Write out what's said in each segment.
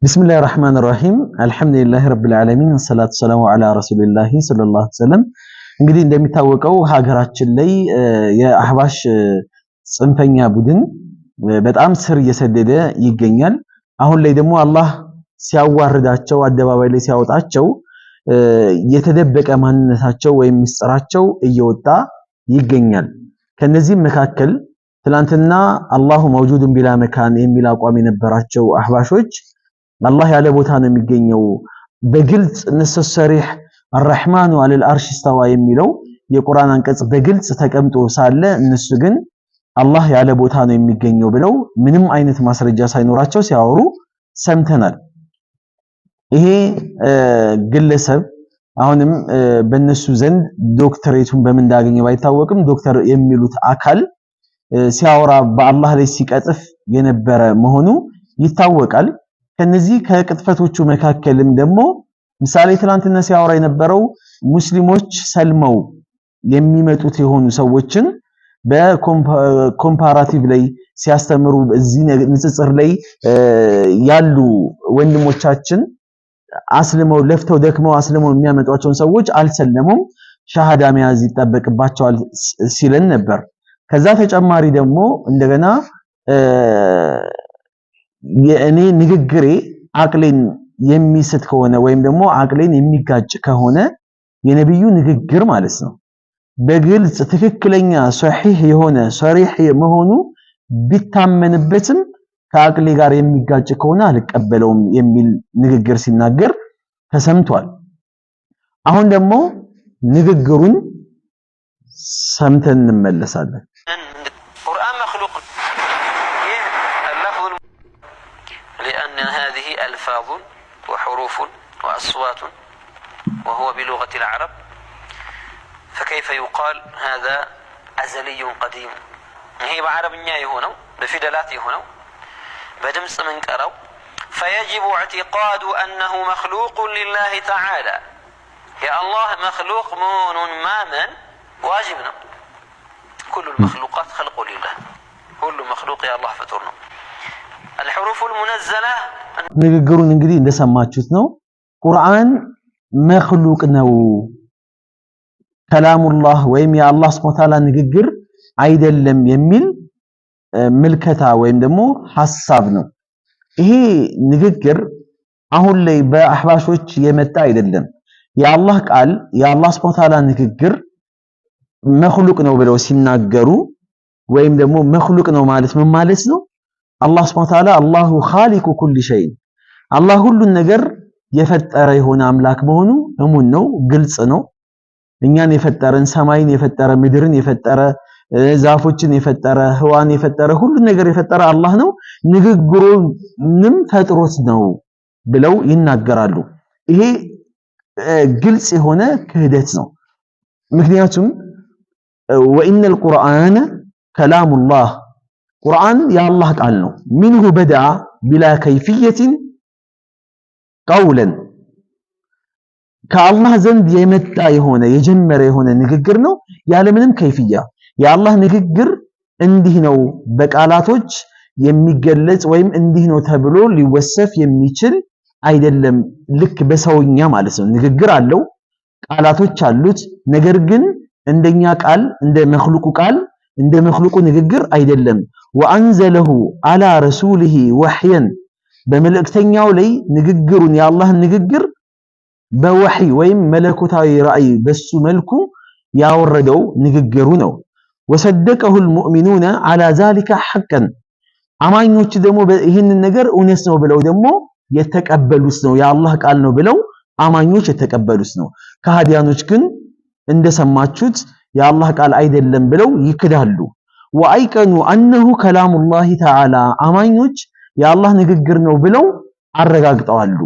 بسم الله الرحمن الرحيم الحمد لله رب العالمين الصلاة والسلام على رسول الله صلى الله عليه وسلم እንግዲህ እንደሚታወቀው ሀገራችን ላይ የአህባሽ ጽንፈኛ ቡድን በጣም ስር እየሰደደ ይገኛል። አሁን ላይ ደግሞ አላህ ሲያዋርዳቸው አደባባይ ላይ ሲያወጣቸው የተደበቀ ማንነታቸው ወይም ምስጥራቸው እየወጣ ይገኛል። ከነዚህም መካከል ትላንትና አላሁ መውጁድን ቢላ መካን የሚል አቋም የነበራቸው አህባሾች አላህ ያለ ቦታ ነው የሚገኘው በግልጽ ንሰሰሪህ الرحمن على العرش استوى የሚለው የቁርአን አንቀጽ በግልጽ ተቀምጦ ሳለ እነሱ ግን አላህ ያለ ቦታ ነው የሚገኘው ብለው ምንም አይነት ማስረጃ ሳይኖራቸው ሲያወሩ ሰምተናል። ይሄ ግለሰብ አሁንም በእነሱ ዘንድ ዶክተሬቱን በምን እንዳገኘ ባይታወቅም ዶክተር የሚሉት አካል ሲያወራ በአላህ ላይ ሲቀጥፍ የነበረ መሆኑ ይታወቃል። ከነዚህ ከቅጥፈቶቹ መካከልም ደግሞ ምሳሌ ትላንትና ሲያወራ የነበረው ሙስሊሞች ሰልመው የሚመጡት የሆኑ ሰዎችን በኮምፓራቲቭ ላይ ሲያስተምሩ እዚህ ንጽጽር ላይ ያሉ ወንድሞቻችን አስልመው ለፍተው ደክመው አስልመው የሚያመጧቸውን ሰዎች አልሰለሙም ሻሃዳ መያዝ ይጠበቅባቸዋል ሲለን ነበር። ከዛ ተጨማሪ ደግሞ እንደገና የእኔ ንግግሬ አቅሌን የሚስት ከሆነ ወይም ደግሞ አቅሌን የሚጋጭ ከሆነ የነብዩ ንግግር ማለት ነው በግልጽ ትክክለኛ ሷሂህ የሆነ ሷሪህ መሆኑ ቢታመንበትም ከአቅሌ ጋር የሚጋጭ ከሆነ አልቀበለውም የሚል ንግግር ሲናገር ተሰምቷል። አሁን ደግሞ ንግግሩን ሰምተን እንመለሳለን። ቁርአን መክሉቅ لأن هذه ألفاظ وحروف وأصوات وهو بلغة العرب فكيف يقال هذا أزلي قديم هي بعربية هنا بفدلات هنا بدمس من كرو فيجب اعتقاد أنه مخلوق لله تعالى يا الله مخلوق مون ما من واجبنا كل المخلوقات خلق لله كل مخلوق يا الله فطرنا الحروف المنزلة ንግግሩን እንግዲህ እንደሰማችሁት ነው። ቁርአን መክሉቅ ነው ከላሙላህ ወይም የአላህ Subhanahu Wa Ta'ala ንግግር አይደለም የሚል ምልከታ ወይም ደግሞ ሐሳብ ነው። ይሄ ንግግር አሁን ላይ በአህባሾች የመጣ አይደለም። የአላህ ቃል የአላህ Subhanahu Wa Ta'ala ንግግር መክሉቅ ነው ብለው ሲናገሩ ወይም ደግሞ መክሉቅ ነው ማለት ምን ማለት ነው? አላህ Subhanahu Wa Ta'ala አላሁ ኻሊቁ ኩሊ ሸይ አላህ ሁሉን ነገር የፈጠረ የሆነ አምላክ መሆኑ እሙን ነው፣ ግልጽ ነው። እኛን የፈጠረን ሰማይን የፈጠረ ምድርን የፈጠረ ዛፎችን የፈጠረ ህዋን የፈጠረ ሁሉን ነገር የፈጠረ አላህ ነው። ንግግሩንም ፈጥሮት ነው ብለው ይናገራሉ። ይሄ ግልጽ የሆነ ክህደት ነው። ምክንያቱም ወኢነል ቁርአነ ከላሙላህ ቁርአን የአላህ ቃል ነው። ሚንሁ በደአ ቢላ ከይፍየትን ቀውለን ከአላህ ዘንድ የመጣ የሆነ የጀመረ የሆነ ንግግር ነው ያለምንም ከይፍያ። የአላህ ንግግር እንዲህ ነው በቃላቶች የሚገለጽ ወይም እንዲህ ነው ተብሎ ሊወሰፍ የሚችል አይደለም። ልክ በሰውኛ ማለት ነው ንግግር አለው፣ ቃላቶች አሉት። ነገር ግን እንደኛ ቃል እንደ መክሉቁ ቃል እንደ መክሉቁ ንግግር አይደለም። ወአንዘለሁ አላ ረሱሊሂ ወህየን በመልእክተኛው ላይ ንግግሩን የአላህን ንግግር በወህይ ወይም መለኮታዊ ራእይ በሱ መልኩ ያወረደው ንግግሩ ነው። ወሰደቀሁ المؤمنون على ذلك حقا አማኞች ደግሞ ይህንን ነገር እውነት ነው ብለው ደግሞ የተቀበሉት ነው የአላህ ቃል ነው ብለው አማኞች የተቀበሉት ነው። ከሃዲያኖች ግን እንደሰማችሁት የአላህ ቃል አይደለም ብለው ይክዳሉ። ወአይቀኑ አነሁ ከላሙላህ ተዓላ አማኞች የአላህ ንግግር ነው ብለው አረጋግጠዋሉ።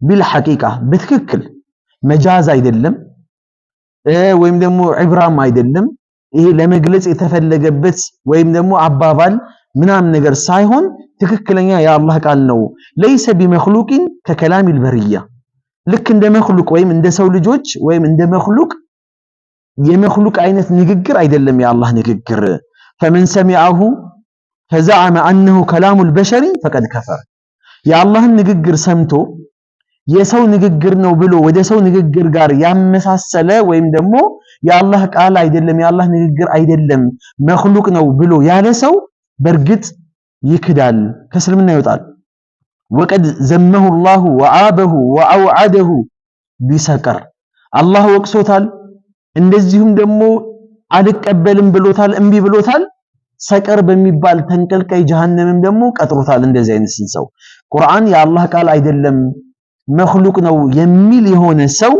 ቢልሐቂቃ በትክክል መጃዝ አይደለም ወይም ደግሞ ዒብራም አይደለም። ይሄ ለመግለጽ የተፈለገበት ወይም ደግሞ አባባል ምናምን ነገር ሳይሆን ትክክለኛ የአላህ ቃል ነው። ለይሰ ቢመኽሉቂን ከከላሚል በርያ ልክ እንደ መኽሉቅ ወይም እንደ ሰው ልጆች ወይም እንደ መኽሉቅ የመኽሉቅ አይነት ንግግር አይደለም የአላህ ንግግር። فمن سمعه فزعم انه كلام البشر فقد كفر የአላህን ንግግር ሰምቶ የሰው ንግግር ነው ብሎ ወደ ሰው ንግግር ጋር ያመሳሰለ ወይም ደግሞ የአላህ ቃል አይደለም የአላህ ንግግር አይደለም መኽሉቅ ነው ብሎ ያለ ሰው በርግጥ ይክዳል ከእስልምና ይወጣል ወቀድ ዘመሁ الله وعابه وأوعده بسقر አላህ ወቅሶታል እንደዚሁም ደግሞ አልቀበልም ብሎታል እምቢ ብሎታል ሰቀር በሚባል ተንቀልቀይ ጀሃነምም ደግሞ ቀጥሮታል እንደዚህ አይነት ሰው ቁርአን የአላህ ቃል አይደለም መኽሉቅ ነው የሚል የሆነ ሰው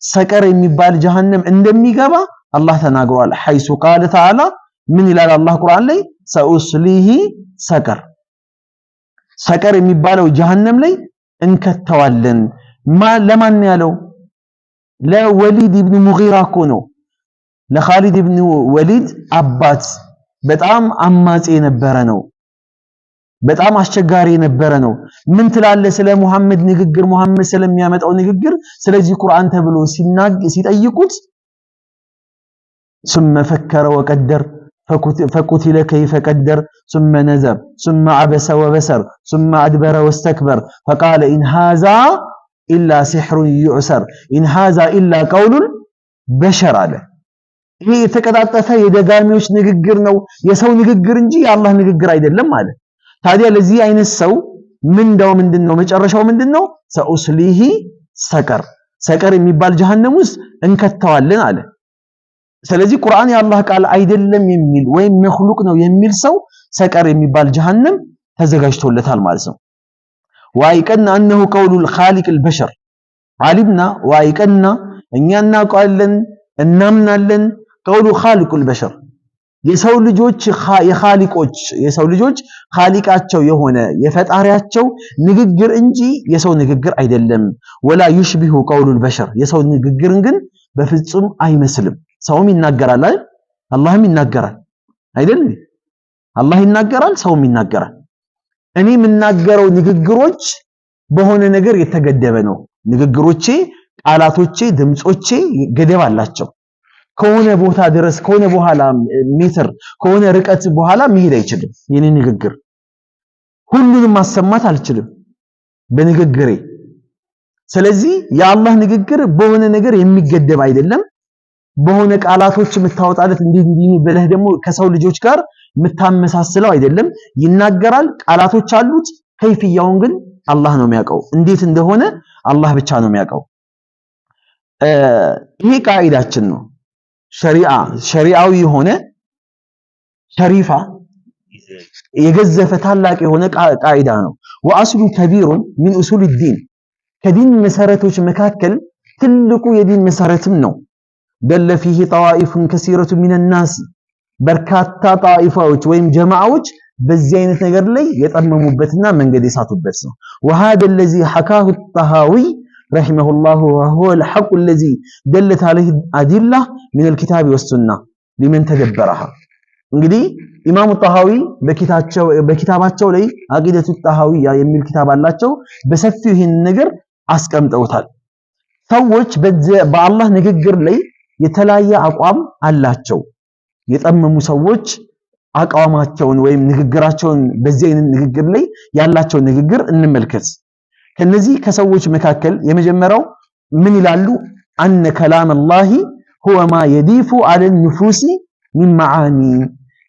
ሰቀር የሚባል ጀሃነም እንደሚገባ አላህ ተናግሯል ሐይሱ ቃለ ተዓላ ምን ይላል አላህ ቁርአን ላይ ሰኡስሊሂ ሰቀር ሰቀር የሚባለው ጀሃነም ላይ እንከተዋለን ለማን ያለው ለወሊድ ኢብኑ ሙጊራ እኮ ነው ለኻሊድ ኢብኑ ወሊድ አባት በጣም አማጺ የነበረ ነው በጣም አስቸጋሪ የነበረ ነው ምን ትላለ ስለ ሙሐመድ ንግግር ሙሐመድ ስለሚያመጣው ንግግር ስለዚህ ቁርአን ተብሎ ሲጠይቁት ثم فكر وقدر فقتل كيف قدر ثم نظر ثم عبس وبصر ثم أدبر واستكبر فقال إن هذا إلا سحر يعسر إن هذا إلا قول البشر አለ ይሄ የተቀጣጠፈ የደጋሚዎች ንግግር ነው የሰው ንግግር እንጂ የአላህ ንግግር አይደለም አለ ታዲያ ለዚህ አይነት ሰው ምንድነው መጨረሻው ምንድነው ሰኡስሊሂ ሰቀር ሰቀር የሚባል ጀሃነም ውስጥ እንከተዋለን አለ ስለዚህ ቁርአን የአላህ ቃል አይደለም የሚል ወይም መኽሉቅ ነው የሚል ሰው ሰቀር የሚባል ጀሃነም ተዘጋጅቶለታል ማለት ነው ዋይቀና انه قول الخالق البشر علمنا ዋይቀና እኛና ቃልን እናምናለን قول خالق البشر የሰው ልጆች የሰው ልጆች ኻሊቃቸው የሆነ የፈጣሪያቸው ንግግር እንጂ የሰው ንግግር አይደለም ወላ يشبه قول البشر የሰው ንግግርን ግን በፍጹም አይመስልም ሰውም ይናገራል አይደል አላህም ይናገራል አይደል አላህ ይናገራል ሰውም ይናገራል እኔ የምናገረው ንግግሮች በሆነ ነገር የተገደበ ነው ንግግሮቼ ቃላቶቼ ድምጾቼ ገደብ አላቸው ከሆነ ቦታ ድረስ ከሆነ በኋላ ሜትር ከሆነ ርቀት በኋላ መሄድ አይችልም የኔ ንግግር ሁሉንም ማሰማት አልችልም በንግግሬ ስለዚህ የአላህ ንግግር በሆነ ነገር የሚገደብ አይደለም በሆነ ቃላቶች የምታወጣለት እንዲህ ብለህ ደግሞ ከሰው ልጆች ጋር የምታመሳስለው አይደለም ይናገራል ቃላቶች አሉት ከይፍያውን ግን አላህ ነው የሚያውቀው እንዴት እንደሆነ አላህ ብቻ ነው የሚያውቀው ይሄ ቃዒዳችን ነው ሸሪዓዊ የሆነ ሸሪፋ የገዘፈ ታላቅ የሆነ ቃዒዳ ነው ወአስሉ ከቢሩን ሚን ኡሱል الدين ከዲን መሰረቶች መካከል ትልቁ የዲን መሰረትም ነው ደለ فيه طوائف كثيرة من الناس በርካታ ጣኢፋዎች ወይም ጀማዓዎች በዚህ አይነት ነገር ላይ የጠመሙበትና መንገድ የሳቱበት ነው وهذا الذي حكاه الطهاوي رحمه الله وهو الحق الذي دلت عليه أدلة من الكتاب والسنة لمن تدبرها እንግዲህ ኢማሙ ጣሃዊ በኪታባቸው ላይ አቂደቱ ጣሃዊያ የሚል ኪታብ አላቸው በሰፊው ይህን ነገር አስቀምጠውታል ሰዎች በአላህ ንግግር ላይ የተለያየ አቋም አላቸው የጠመሙ ሰዎች አቋማቸውን ወይም ንግግራቸውን በዚህ አይነት ንግግር ላይ ያላቸው ንግግር እንመልከት ከነዚህ ከሰዎች መካከል የመጀመሪያው ምን ይላሉ አነ ከላም አላህ هو ما يضيف على النفوس من معاني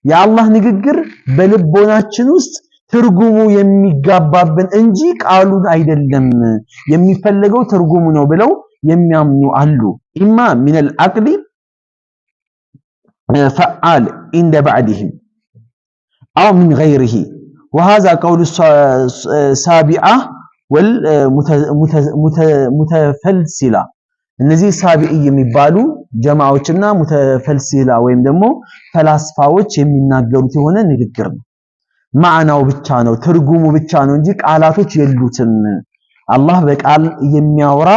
የአላህ ንግግር በልቦናችን ውስጥ ትርጉሙ የሚጋባብን እንጂ ቃሉን አይደለም የሚፈልገው ትርጉሙ ነው ብለው የሚያምኑ አሉ ኢማ من العقل فعال عند بعضهم أو من غيره وهذا قول السابعة والمتفلسلة እነዚህ ሳቢዒ የሚባሉ ጀማዓዎችና ሙተፈልሲላ ወይም ደግሞ ፈላስፋዎች የሚናገሩት የሆነ ንግግር ነው ማዕናው ብቻ ነው ትርጉሙ ብቻ ነው እንጂ ቃላቶች የሉትም አላህ በቃል የሚያወራ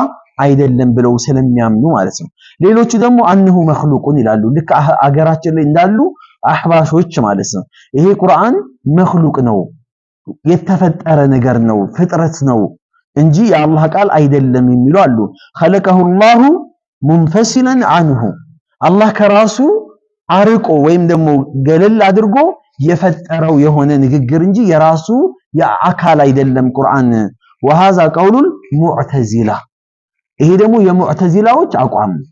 አይደለም ብለው ስለሚያምኑ ማለት ነው ሌሎቹ ደግሞ አንሁ መኽሉቁን ይላሉ ልክ አገራችን ላይ እንዳሉ አህባሾች ማለት ነው ይሄ ቁርአን መኽሉቅ ነው የተፈጠረ ነገር ነው ፍጥረት ነው እንጂ የአላህ ቃል አይደለም የሚሉ አሉ خلقه الله منفصلا عنه አላህ ከራሱ አርቆ ወይም ደግሞ ገለል አድርጎ የፈጠረው የሆነ ንግግር እንጂ የራሱ የአካል አይደለም ቁርአን وهذا قول المعتزلة ይሄ ደግሞ የሙዕተዚላዎች አቋም ነው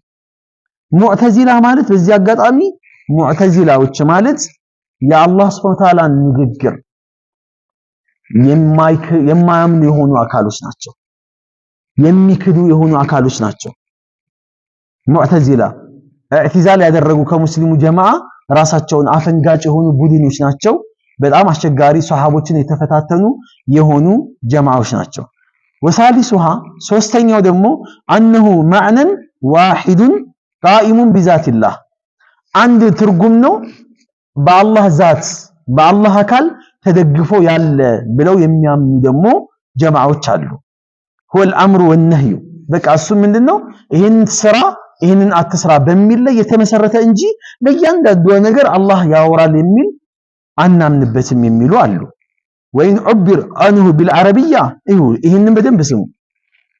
ሙዕተዚላ ማለት በዚህ አጋጣሚ ሙዕተዚላዎች ማለት የአላህ Subhanahu Wa Ta'ala ንግግር የማያምኑ የሆኑ አካሎች ናቸው የሚክዱ የሆኑ አካሎች ናቸው ሙዕተዚላ ኢዕቲዛል ያደረጉ ከሙስሊሙ ጀማዓ ራሳቸውን አፈንጋጭ የሆኑ ቡድኖች ናቸው በጣም አስቸጋሪ ሷሃቦችን የተፈታተኑ የሆኑ ጀማዓዎች ናቸው ወሳሊሱሃ ሶስተኛው ደግሞ አንሁ ማዕነን ዋሂዱን ቃኢሙን ቢዛቲላህ አንድ ትርጉም ነው በአላህ ዛት በአላህ አካል ተደግፎ ያለ ብለው የሚያምኑ ደግሞ ጀማዓዎች አሉ ሁወል አምሩ ወነህዩ በቃ እሱ ምንድነው ይሄን ስራ ይሄንን አትስራ በሚል ላይ የተመሰረተ እንጂ ለእያንዳንዱ ነገር አላህ ያወራል የሚል አናምንበትም የሚሉ አሉ ወይን ዑብር አንሁ ቢልዓረብያ ይሄንን በደንብ ስሙ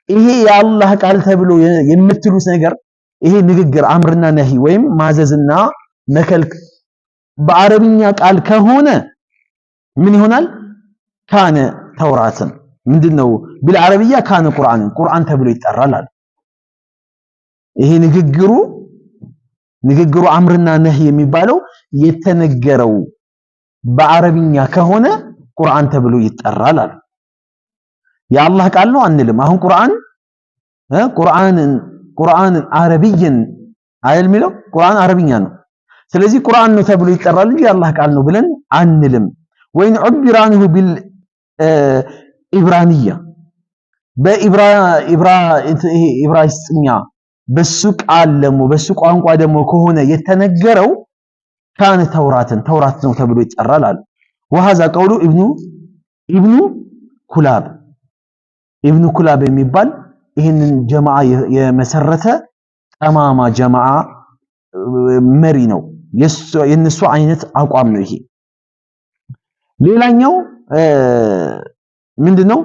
ይሄ የአላህ ቃል ተብሎ የምትሉት ነገር ይሄ ንግግር አምርና ነሂ ወይም ማዘዝና መከልክ በአረብኛ ቃል ከሆነ ምን ይሆናል ካነ ተውራትን ምንድነው ቢልዓረብያ ካነ ቁርአን ተብሎ ይጠራል አለ ይሄ ንግግሩ አምርና ነሂ የሚባለው የተነገረው በአረብኛ ከሆነ ቁርአን ተብሎ ይጠራል አለ የአላህ ቃል ነው አንልም አሁን ቁርአን አረብይን አይል ሚለው ቁርአን አረብኛ ነው ስለዚህ ቁርአን ነው ተብሎ ይጠራል እንጂ የአላህ ቃል ነው ብለን አንልም ወይን ዑብራንሁ ቢል ኢብራንያ በኢብራይስጥኛ በሱ ቃል ደግሞ በሱ ቋንቋ ደግሞ ከሆነ የተነገረው ካነ ተውራት ነው ተብሎ ይጠራል አለ وهذا قول ابن ኩላብ የሚባል ይሄንን ጀማዓ የመሰረተ ጠማማ ጀማዓ መሪ ነው የነሱ አይነት አቋም ነው ይሄ ሌላኛው ምንድነው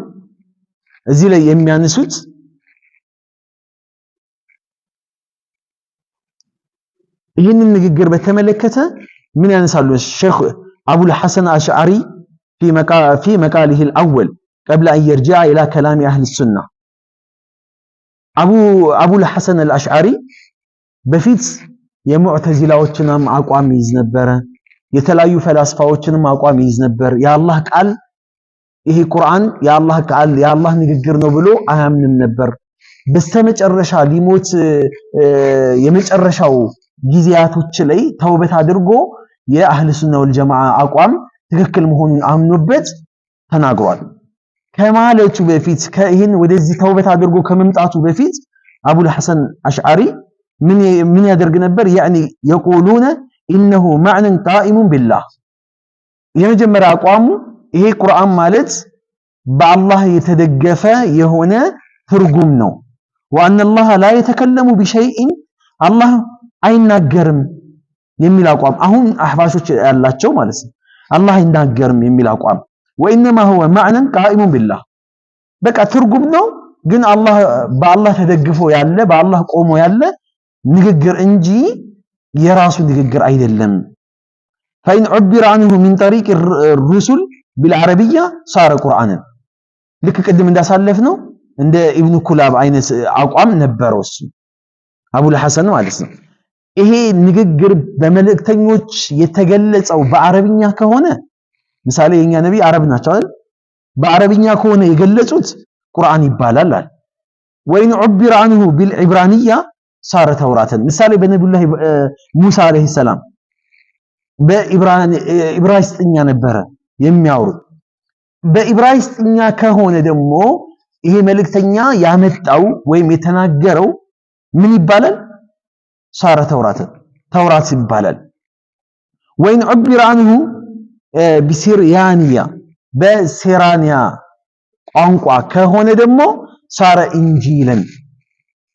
እዚህ ላይ የሚያነሱት ይህንን ንግግር በተመለከተ ምን ያነሳሉ ሼክ أبو الحسن الأشعري في مقاله الأول قبل أن يرجع إلى كلام أهل السنة أبو الحسن الأشعري بفيت የሙዕተዚላዎችንም አቋም ይዝ ነበር የተለያዩ ፈላስፋዎችንም አቋም ይዝ ነበር ያ አላህ ቃል ይሄ ቁርአን ያ አላህ ቃል ያ አላህ ንግግር ነው ብሎ አያምንም ነበር በስተመጨረሻ ሊሞት የመጨረሻው ጊዜያቶች ላይ ተውበት አድርጎ የአህለ ሱና ወልጀማዓ አቋም ትክክል መሆኑን አምኖበት ተናግሯል ከማለቱ በፊት ከይህን ወደዚህ ተውበት አድርጎ ከመምጣቱ በፊት አቡ الحسن አሽዓሪ ምን ያደርግ ነበር يعني يقولون انه معنى قائم بالله የመጀመሪያ አቋሙ ይሄ ቁርአን ማለት በአላህ የተደገፈ የሆነ ትርጉም ነው وان الله لا يتكلم بشيء الله አይናገርም የሚል አቋም አሁን አህባሾች ያላቸው ማለት ነው አላህ አይናገርም የሚል አቋም وانما هو معنى قائم بالله በቃ ትርጉም ነው ግን በአላህ ተደግፎ ያለ በአላህ ቆሞ ያለ ንግግር እንጂ የራሱ ንግግር አይደለም فإن عبر عنه من طريق الرسل بالعربية صار قرآنا ልክ ቅድም እንዳሳለፍ ነው እንደ ኢብኑ ኩላብ አይነት አቋም ነበረው እሱ አቡ الحسن ማለት ነው ይሄ ንግግር በመልእክተኞች የተገለጸው በአረብኛ ከሆነ ምሳሌ የኛ ነብይ አረብ ናቸው አይደል በአረብኛ ከሆነ የገለጹት ቁርአን ይባላል አይደል ወይን عبر عنه بالعبرانية صار ተውራትን ምሳሌ በነብዩላህ ሙሳ አለይሂ ሰላም በኢብራይስጥኛ ነበረ የሚያወሩት በኢብራይስጥኛ ከሆነ ደግሞ ይሄ መልእክተኛ ያመጣው ወይም የተናገረው ምን ይባላል صار ተውራት ይባላል ወይን عبر عنه بسريانية በሴራንያ ቋንቋ ከሆነ ደግሞ صار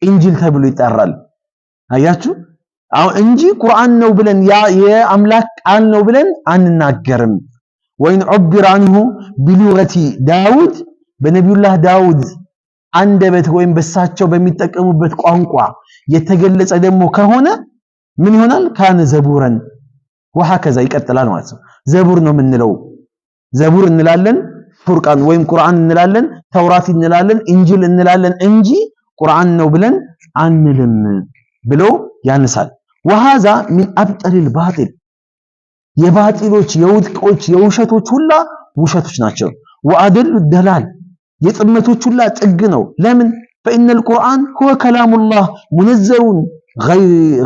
ኢንጂል ተብሎ ይጠራል አያችሁ አሁን እንጂ ቁርአን ነው ብለን የአምላክ ቃል ነው ብለን አንናገርም ወይን عبر عنه بلغة ዳውድ በነብዩላህ ዳውድ አንደበት ወይም በሳቸው በሚጠቀሙበት ቋንቋ የተገለጸ ደግሞ ከሆነ ምን ይሆናል ካነ ዘቡረን وهكذا ይቀጥላል ማለት ነው ዘቡር ነው የምንለው ዘቡር እንላለን ፉርቃን ወይም ቁርአን እንላለን፣ ተውራት እንላለን፣ እንጂል እንላለን እንጂ ቁርአን ነው ብለን አንልም ብሎ ያነሳል። ወሃዛ ሚን አብጠሊል ባጢል የባጢሎች የውድቆች የውሸቶች ሁላ ውሸቶች ናቸው። ወአደሉ ደላል የጥመቶች ሁላ ጥግ ነው። ለምን ፈኢነል ቁርአን ሁወ ከላሙላህ ሙነዘሩን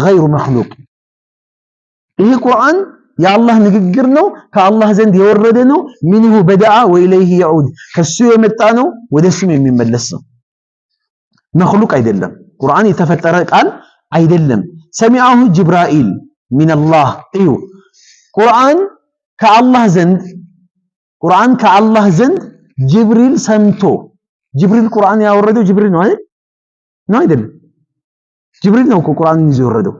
ገይሩ መኽሉቅ ይህ ቁርአን የአላህ ንግግር ነው፣ ከአላህ ዘንድ የወረደ ነው። ሚንሁ በደአ ወኢለይሂ የዑድ ከሱ የመጣ ነው፣ ወደሱም የሚመለስ ነው። መኽሉቅ አይደለም። ቁርአን የተፈጠረ ቃል አይደለም። ሰሚዐሁ ጅብራኢል ሚነላህ እዩ ቁርአን ከአላህ ዘንድ ጅብሪል ሰምቶ ጅብሪል ቁርአን ያወረደው ጅብሪል ነው አይደል? ነው አይደለም? ጅብሪል ነው እኮ ቁርአንን ይዞ የወረደው።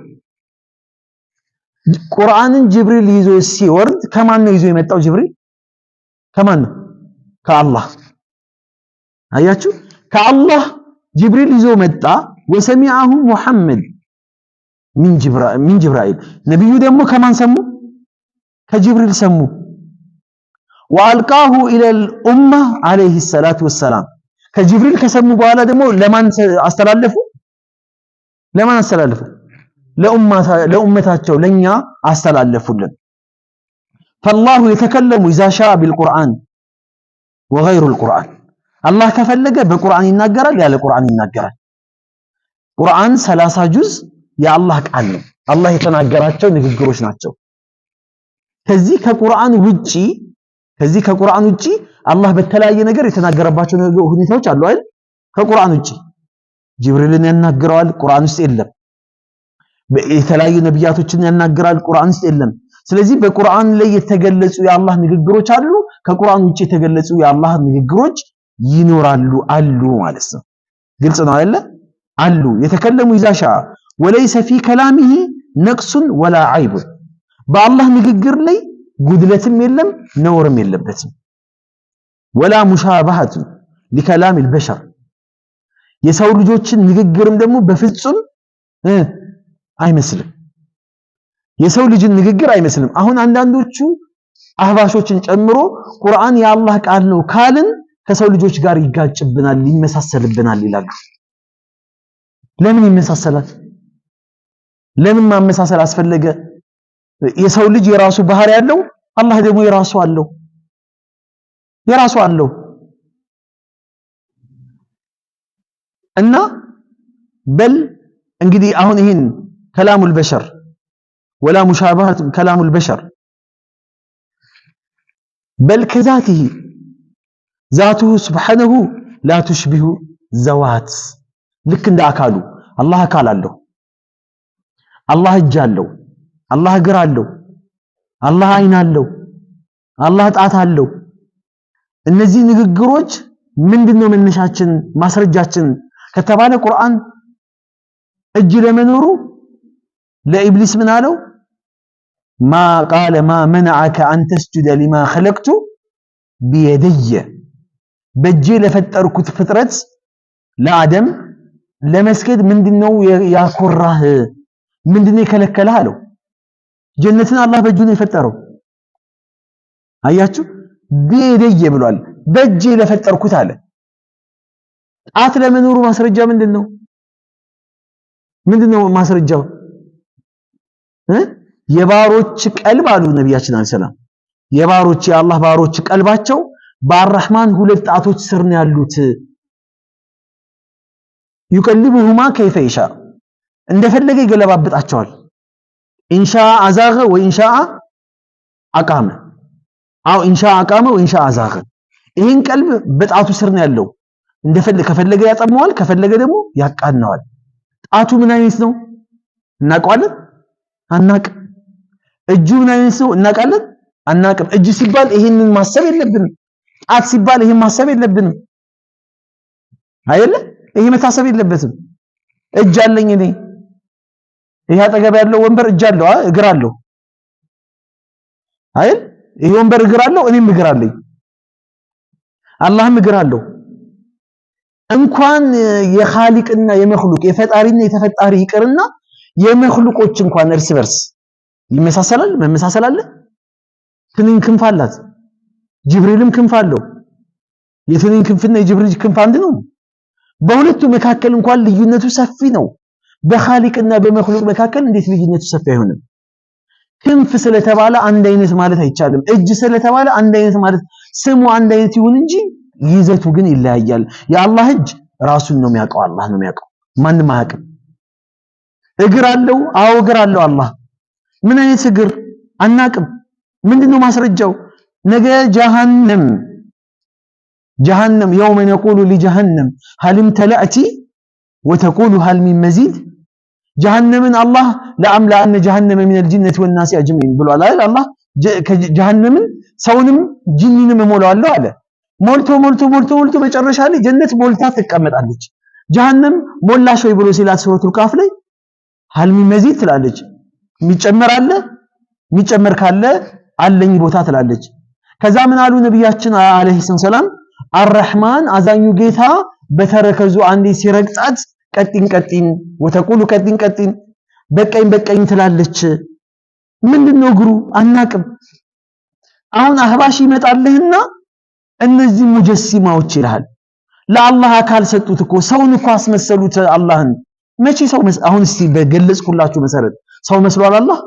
ቁርአንን ጅብሪል ይዞ ሲወርድ ከማን ነው ይዞ የመጣው? ጅብሪል ከማን ነው? ከአላህ። አያችሁ፣ ከአላህ ጅብሪል ይዞ መጣ። ወሰሚዐሁ ሙሐመድ ሚን ጅብራኢል ነብዩ ደግሞ ከማን ሰሙ? ከጅብሪል ሰሙ። ወአልቃሁ ኢለል ኡማ አለይሂ ሰላቱ ወሰላም ከጅብሪል ከሰሙ በኋላ ደግሞ ለማን አስተላለፉ? ለማን አስተላለፉ? ለኡመታቸው ለኛ አስተላለፉልን። ፈላሁ የተከለሙ ኢዛ ሻአ ቢልቁርአን ወገይሩል ቁርአን አላህ ከፈለገ በቁርአን ይናገራል፣ ያለ ቁርአን ይናገራል። ቁርአን 30 ጁዝ የአላህ ቃል ነው። አላህ የተናገራቸው ንግግሮች ናቸው። ከዚህ ከቁርአን ውጪ አላህ በተለያየ ነገር የተናገረባቸው ሁኔታዎች አሉ አይደል? ከቁርአን ውጪ ጅብሪልን ያናግረዋል፣ ቁርአን ውስጥ የለም። የተለያዩ ነብያቶችን ያናግራል፣ ቁርአን ውስጥ የለም። ስለዚህ በቁርአን ላይ የተገለጹ የአላህ ንግግሮች አሉ፣ ከቁርአን ውጪ የተገለጹ የአላህ ንግግሮች ይኖራሉ አሉ ማለት ነው። ግልጽ ነው አይደል? አሉ የተከለሙ ኢዛ ሻአ ወለይሰ ፊ ከላሚሂ ነቅሱን ወላ ዐይቡን በአላህ ንግግር ላይ ጉድለትም የለም ነውርም የለበትም። ወላ ሙሻባሃቱ ሊከላሚል በሸር የሰው ልጆችን ንግግርም ደግሞ በፍጹም አይመስልም። የሰው ልጅን ንግግር አይመስልም። አሁን አንዳንዶቹ አህባሾችን ጨምሮ ቁርአን የአላህ ቃል ነው ካልን ከሰው ልጆች ጋር ይጋጭብናል፣ ይመሳሰልብናል ይላሉ። ለምን ይመሳሰላል? ለምን ማመሳሰል አስፈለገ? የሰው ልጅ የራሱ ባህሪ ያለው፣ አላህ ደግሞ የራሱ አለው እና በል እንግዲህ አሁን ይሄን ከላሙል በሸር ወላ ሙሻባሃት ከላሙል በሸር በል ከዛቲሂ ዛቱሁ ሱብሓነሁ ላ ቱሽቢሁ ዘዋት ልክ እንደ አካሉ አላህ አካል አለው፣ አላህ እጅ አለው፣ አላህ እግር አለው፣ አላህ አይን አለው፣ አላህ ጣት አለው። እነዚህ ንግግሮች ምንድነው መነሻችን ማስረጃችን ከተባለ ቁርአን እጅ ለመኖሩ ለኢብሊስ ምን አለው? ማ ቃለ ማ መነዐከ አን ተስጁደ ሊማ ኸለቅቱ ቢየደየ በእጄ ለፈጠርኩት ፍጥረት ለአደም ለመስገድ ምንድነው ያኮራህ? ምንድነው የከለከለህ አለው። ጀነትን አላህ በእጁ ነው የፈጠረው። አያችሁ፣ ቢየደየ ብሏል። በእጄ ለፈጠርኩት አለ። ጣት ለመኖሩ ማስረጃ ምንድነው? ምንድነው ማስረጃው? የባሮች ቀልብ አሉ ነብያችን አለይሂ ሰላም የባሮች የአላህ ባሮች ቀልባቸው በአርህማን ሁለት ጣቶች ስር ነው ያሉት። ይቀልቡሁማ ከይፈ ይሻ እንደፈለገ ይገለባብጣቸዋል። ኢንሻ አዛገ ወኢንሻ አቃመ አው ኢንሻ አቃመ ወኢንሻ አዛገ። ይሄን ቀልብ በጣቱ ስር ነው ያለው። ከፈለገ ያጠመዋል፣ ከፈለገ ደግሞ ያቃናዋል። ጣቱ ምን አይነት ነው እናውቀዋለን? አናቅም። እጁ ምን አይነት ነው እናውቃለን? አናቅም። እጅ ሲባል ይሄንን ማሰብ የለብንም። ጣት ሲባል ይሄን ማሰብ የለብንም አይደለ? ይሄ መታሰብ የለበትም። እጅ አለኝ እኔ፣ ይሄ አጠገብ ያለው ወንበር እጅ አለው፣ እግር አለው አይደል? ይሄ ወንበር እግር አለው፣ እኔም እግር አለኝ፣ አላህም እግር አለው። እንኳን የኻሊቅና የመኽሉቅ የፈጣሪና የተፈጣሪ ይቅርና የመኽሉቆች እንኳን እርስ በርስ ይመሳሰላል። መመሳሰል አለ። ትንኝ ክንፍ አላት፣ ጅብሪልም ክንፍ አለው፣ የትንኝ ክንፍና የጅብሪል ክንፍ አንድ ነው? በሁለቱ መካከል እንኳን ልዩነቱ ሰፊ ነው። በኻሊቅና በመኽሉቅ መካከል እንዴት ልዩነቱ ሰፊ አይሆንም? ክንፍ ስለተባለ አንድ አይነት ማለት አይቻልም። እጅ ስለተባለ አንድ አይነት ማለት ስሙ አንድ አይነት ይሁን እንጂ ይዘቱ ግን ይለያያል። የአላህ እጅ ራሱን ነው የሚያውቀው፣ አላህ ነው የሚያውቀው፣ ማንም አያውቅም። እግር አለው? አዎ እግር አለው አላህ። ምን አይነት እግር አናቅም። ምንድነው ማስረጃው? ነገ ጀሃነም የውመ ነቁሉ ሊጀሃነም ሀል እምተለእቲ ወተቁሉ ሀል ሚን መዚድ። ጀሃነምን አላህ ለአምለአነ ጀሃነመ ሚነል ጂነቲ ወናሲ አጅመዒን ብሏል አይደል? አላህ ጀሃነምን ሰውንም ጂኒንም እሞላዋለሁ አለ። ሞልቶ መጨረሻ ላይ ጀነት ሞልታ ትቀመጣለች። ጀሃነም ሞላሽ ወይ ብሎ ሲላት ሱረቱል ካፍ ላይ ሀል ሚን መዚድ ትላለች። የሚጨመር ካለ አለኝ ቦታ ትላለች። ከዛ ምን አሉ ነብያችን አለይሂ ሰላም አርረህማን አዛኙ ጌታ በተረከዙ አንዴ ሲረግጣት ቀጢን ወተቁሉ ቀጢን በቀኝ ትላለች። ምንድነው እግሩ አናቅም። አሁን አህባሽ ይመጣልህና እነዚህ ሙጀሲማዎች ይልሃል። ለአላህ አካል ሰጡት እኮ ሰውን እኮ አስመሰሉት አላህን። መቼ ሰው አሁን እስቲ በገለጽኩላችሁ መሰረት ሰው መስሏል አላህ?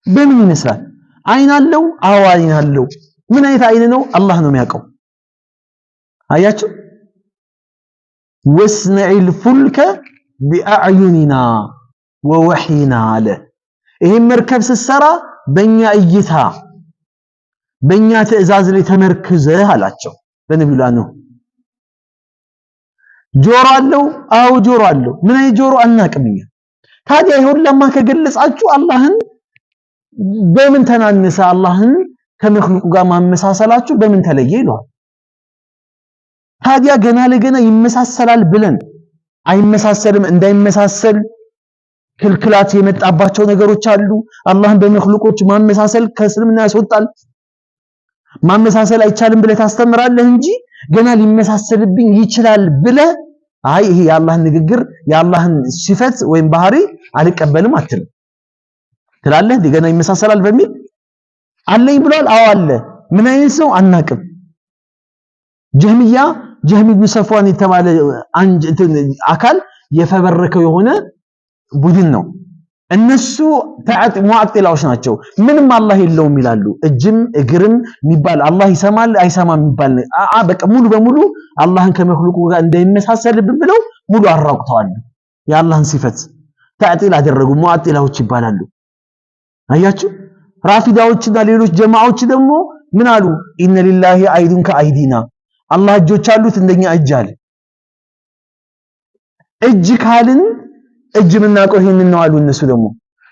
በምን ይመስላል? አይን አለው? አዎ አይን አለው። ምን አይነት አይን ነው? አላህ ነው የሚያውቀው። አያችሁ? ወስነዒል ፉልከ ቢአዕዩኒና ወወሒና አለ። ይሄን መርከብ ስትሰራ በእኛ እይታ በእኛ ትዕዛዝ ላይ ተመርክዘህ አላቸው በነቢዩላህ ኑህ። ጆሮ አለው? አዎ ጆሮ አለው። ምን አይነት ጆሮ አናቅም እኛ። ታዲያ ይሁን ለማ ከገለጻችሁ አላህን በምን ተናነሰ? አላህን ከመኽሉቁ ጋር ማመሳሰላችሁ በምን ተለየ ይለዋል። ታዲያ ገና ለገና ይመሳሰላል ብለን አይመሳሰልም እንዳይመሳሰል ክልክላት የመጣባቸው ነገሮች አሉ። አላህን በመኽሉቆች ማመሳሰል ከእስልምና ያስወጣል። ማመሳሰል አይቻልም ብለህ ታስተምራለህ እንጂ ገና ሊመሳሰልብኝ ይችላል ብለህ አይ ይሄ የአላህን ንግግር የአላህን ሲፈት ወይም ባህሪ አልቀበልም አትልም ትላለህ። ገና ይመሳሰላል በሚል አለኝ ብሏል። አዎ አለ። ምን አይነት ሰው አናቅም። ጀህም ኢብኑ ሰፍዋን የተባለ አካል የፈበረከው የሆነ ቡድን ነው። እነሱ ሙዓጢላዎች ናቸው። ምንም አላህ የለውም ይላሉ። እጅም እግርም የሚባል አላህ ይሰማል አይሰማም የሚባል በቃ ሙሉ በሙሉ አላህን ከመኽሉቁ ጋር እንዳይመሳሰልብን ብለው ሙሉ አራቁተዋል። የአላህን ሲፈት ተዕጢል አደረጉ። ሙዓጢላዎች ይባላሉ። አያችሁ? ራፊዳዎችና ሌሎች ጀማዓዎች ደግሞ ምን አሉ? ኢነ ሊላሂ አይዱን ከአይዲና አላህ እጆች አሉት እንደኛ እጅ አለ። እጅ ካልን እጅ የምናውቀው ይሄንን ነው አሉ እነሱ ደግሞ።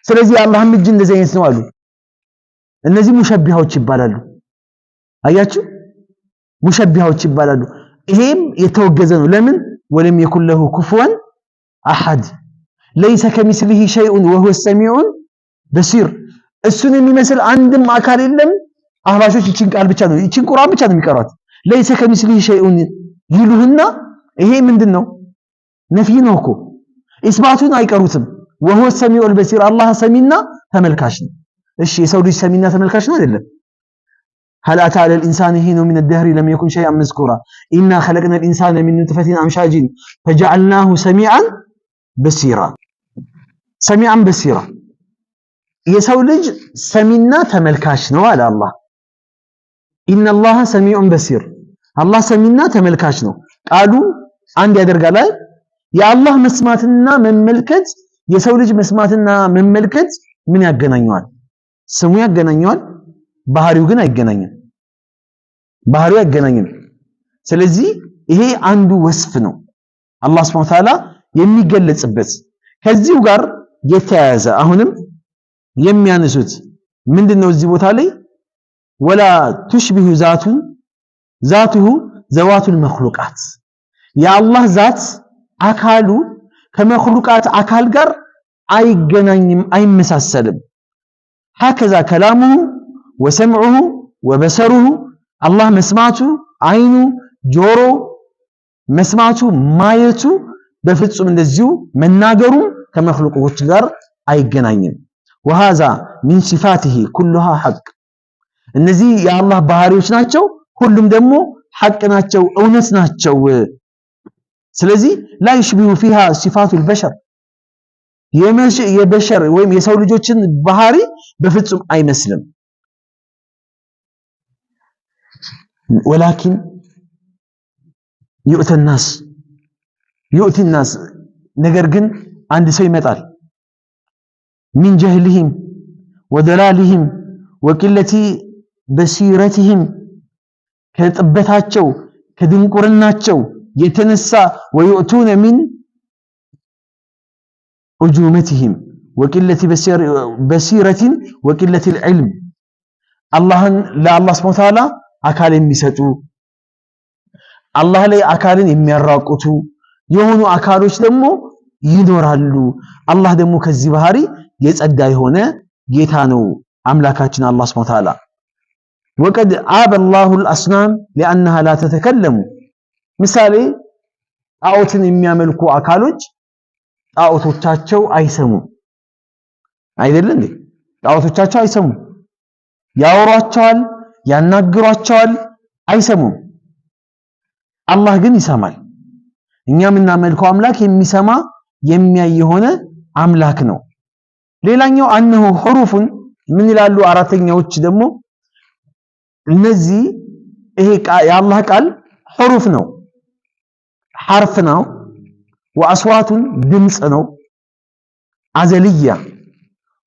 ስለዚህ አላህም እጅ እንደዚህ አይነት ነው አሉ። እነዚህ ሙሸቢሃዎች ይባላሉ። አያችሁ? ሙሸቢሃዎች ይባላሉ። ይሄም የተወገዘ ነው። ለምን? ወለም የኩን ለሁ ኩፉወን አሐድ ለይሰ ከሚስሊሂ ሸይኡን ወሁወ ሰሚዑን በሲር። እሱን የሚመስል አንድም አካል የለም። አህባሾች ይቺን ቃል ብቻ ነው ይቺን ቁርአን ብቻ ነው የሚቀሯት። ለይሰ ከሚስሊሂ ሸይኡን ይሉህና ይሄ ምንድነው? ነፍይ ነው እኮ ኢስባቱን አይቀሩትም። ወሁወ ሰሚዑል በሲር አላህ ሰሚና ተመልካች ነው። እሺ የሰው ልጅ ሰሚና ተመልካች ነው አይደለም? هل أتى على الإنسان حين من الدهر لم يكن شيئا مذكورا إنا خلقنا الإنسان من نطفة أمشاج فجعلناه سميعا بصيرا سميعا بصيرا የሰው ልጅ ሰሚና ተመልካች ነው አለ አላህ። ኢነ አላህ ሰሚዑን በሲር አላህ ሰሚና ተመልካች ነው። ቃሉ አንድ ያደርጋል። የአላህ መስማትና መመልከት የሰው ልጅ መስማትና መመልከት ምን ያገናኘዋል? ስሙ ያገናኘዋል፣ ባህሪው ግን አይገናኝም። ባህሪው አይገናኝም። ስለዚህ ይሄ አንዱ ወስፍ ነው አላህ Subhanahu Wa Ta'ala የሚገለጽበት። ከዚሁ ጋር የተያያዘ አሁንም የሚያነሱት ምንድነው? እዚህ ቦታ ላይ ወላ ትሽቢሁ ዛቱሁ ዘዋቱል መኽሉቃት የአላህ ዛት አካሉ ከመኽሉቃት አካል ጋር አይገናኝም፣ አይመሳሰልም። ሀከዛ ከላሙሁ ወሰምዑሁ ወበሰሩሁ አላህ መስማቱ፣ አይኑ፣ ጆሮ መስማቱ፣ ማየቱ በፍጹም እንደዚሁ መናገሩ ከመኽሉቆች ጋር አይገናኝም። ወሃዛ ሚን ሲፋቲሂ ኩሉሃ ሐቅ እነዚህ የአላህ ባህሪዎች ናቸው፣ ሁሉም ደግሞ ሐቅ ናቸው እውነት ናቸው ስለዚህ لا يشبه فيها صفات البشر የበሸር ወይም የሰው ልጆችን ባህሪ በፍጹም አይመስልም ولكن يؤتي الناس ነገር ግን አንድ ሰው ይመጣል من جهلهم وضلالهم وقلة بصيرتهم ከጥበታቸው ከድንቁርናቸው የተነሳ ويؤتون من عجومتهم وقلة بصيرة وقلة العلم አላህን ለአላህ Subhanahu Wa Ta'ala አካል የሚሰጡ አላህ ላይ አካልን የሚያራቁቱ የሆኑ አካሎች ደግሞ ይኖራሉ አላህ ደግሞ ከዚህ ባህሪ የጸዳ የሆነ ጌታ ነው አምላካችን አላህ Subhanahu Wa Ta'ala وقد عاب الله الأصنام لأنها لا تتكلم ምሳሌ ጣዖትን የሚያመልኩ አካሎች ጣዖቶቻቸው አይሰሙም አይደል እንዴ ጣዖቶቻቸው አይሰሙም ያወሯቸዋል ያናግሯቸዋል አይሰሙም አላህ ግን ይሰማል እኛ የምናመልከው አምላክ የሚሰማ የሚያይ የሆነ አምላክ ነው ሌላኛው አንሁ ሁሩፍን ምን ይላሉ አራተኛዎች ደግሞ እነዚህ ይሄ የአላህ ቃል ሁሩፍ ነው حرف ነው واصوات ድምጽ ነው አዘልያ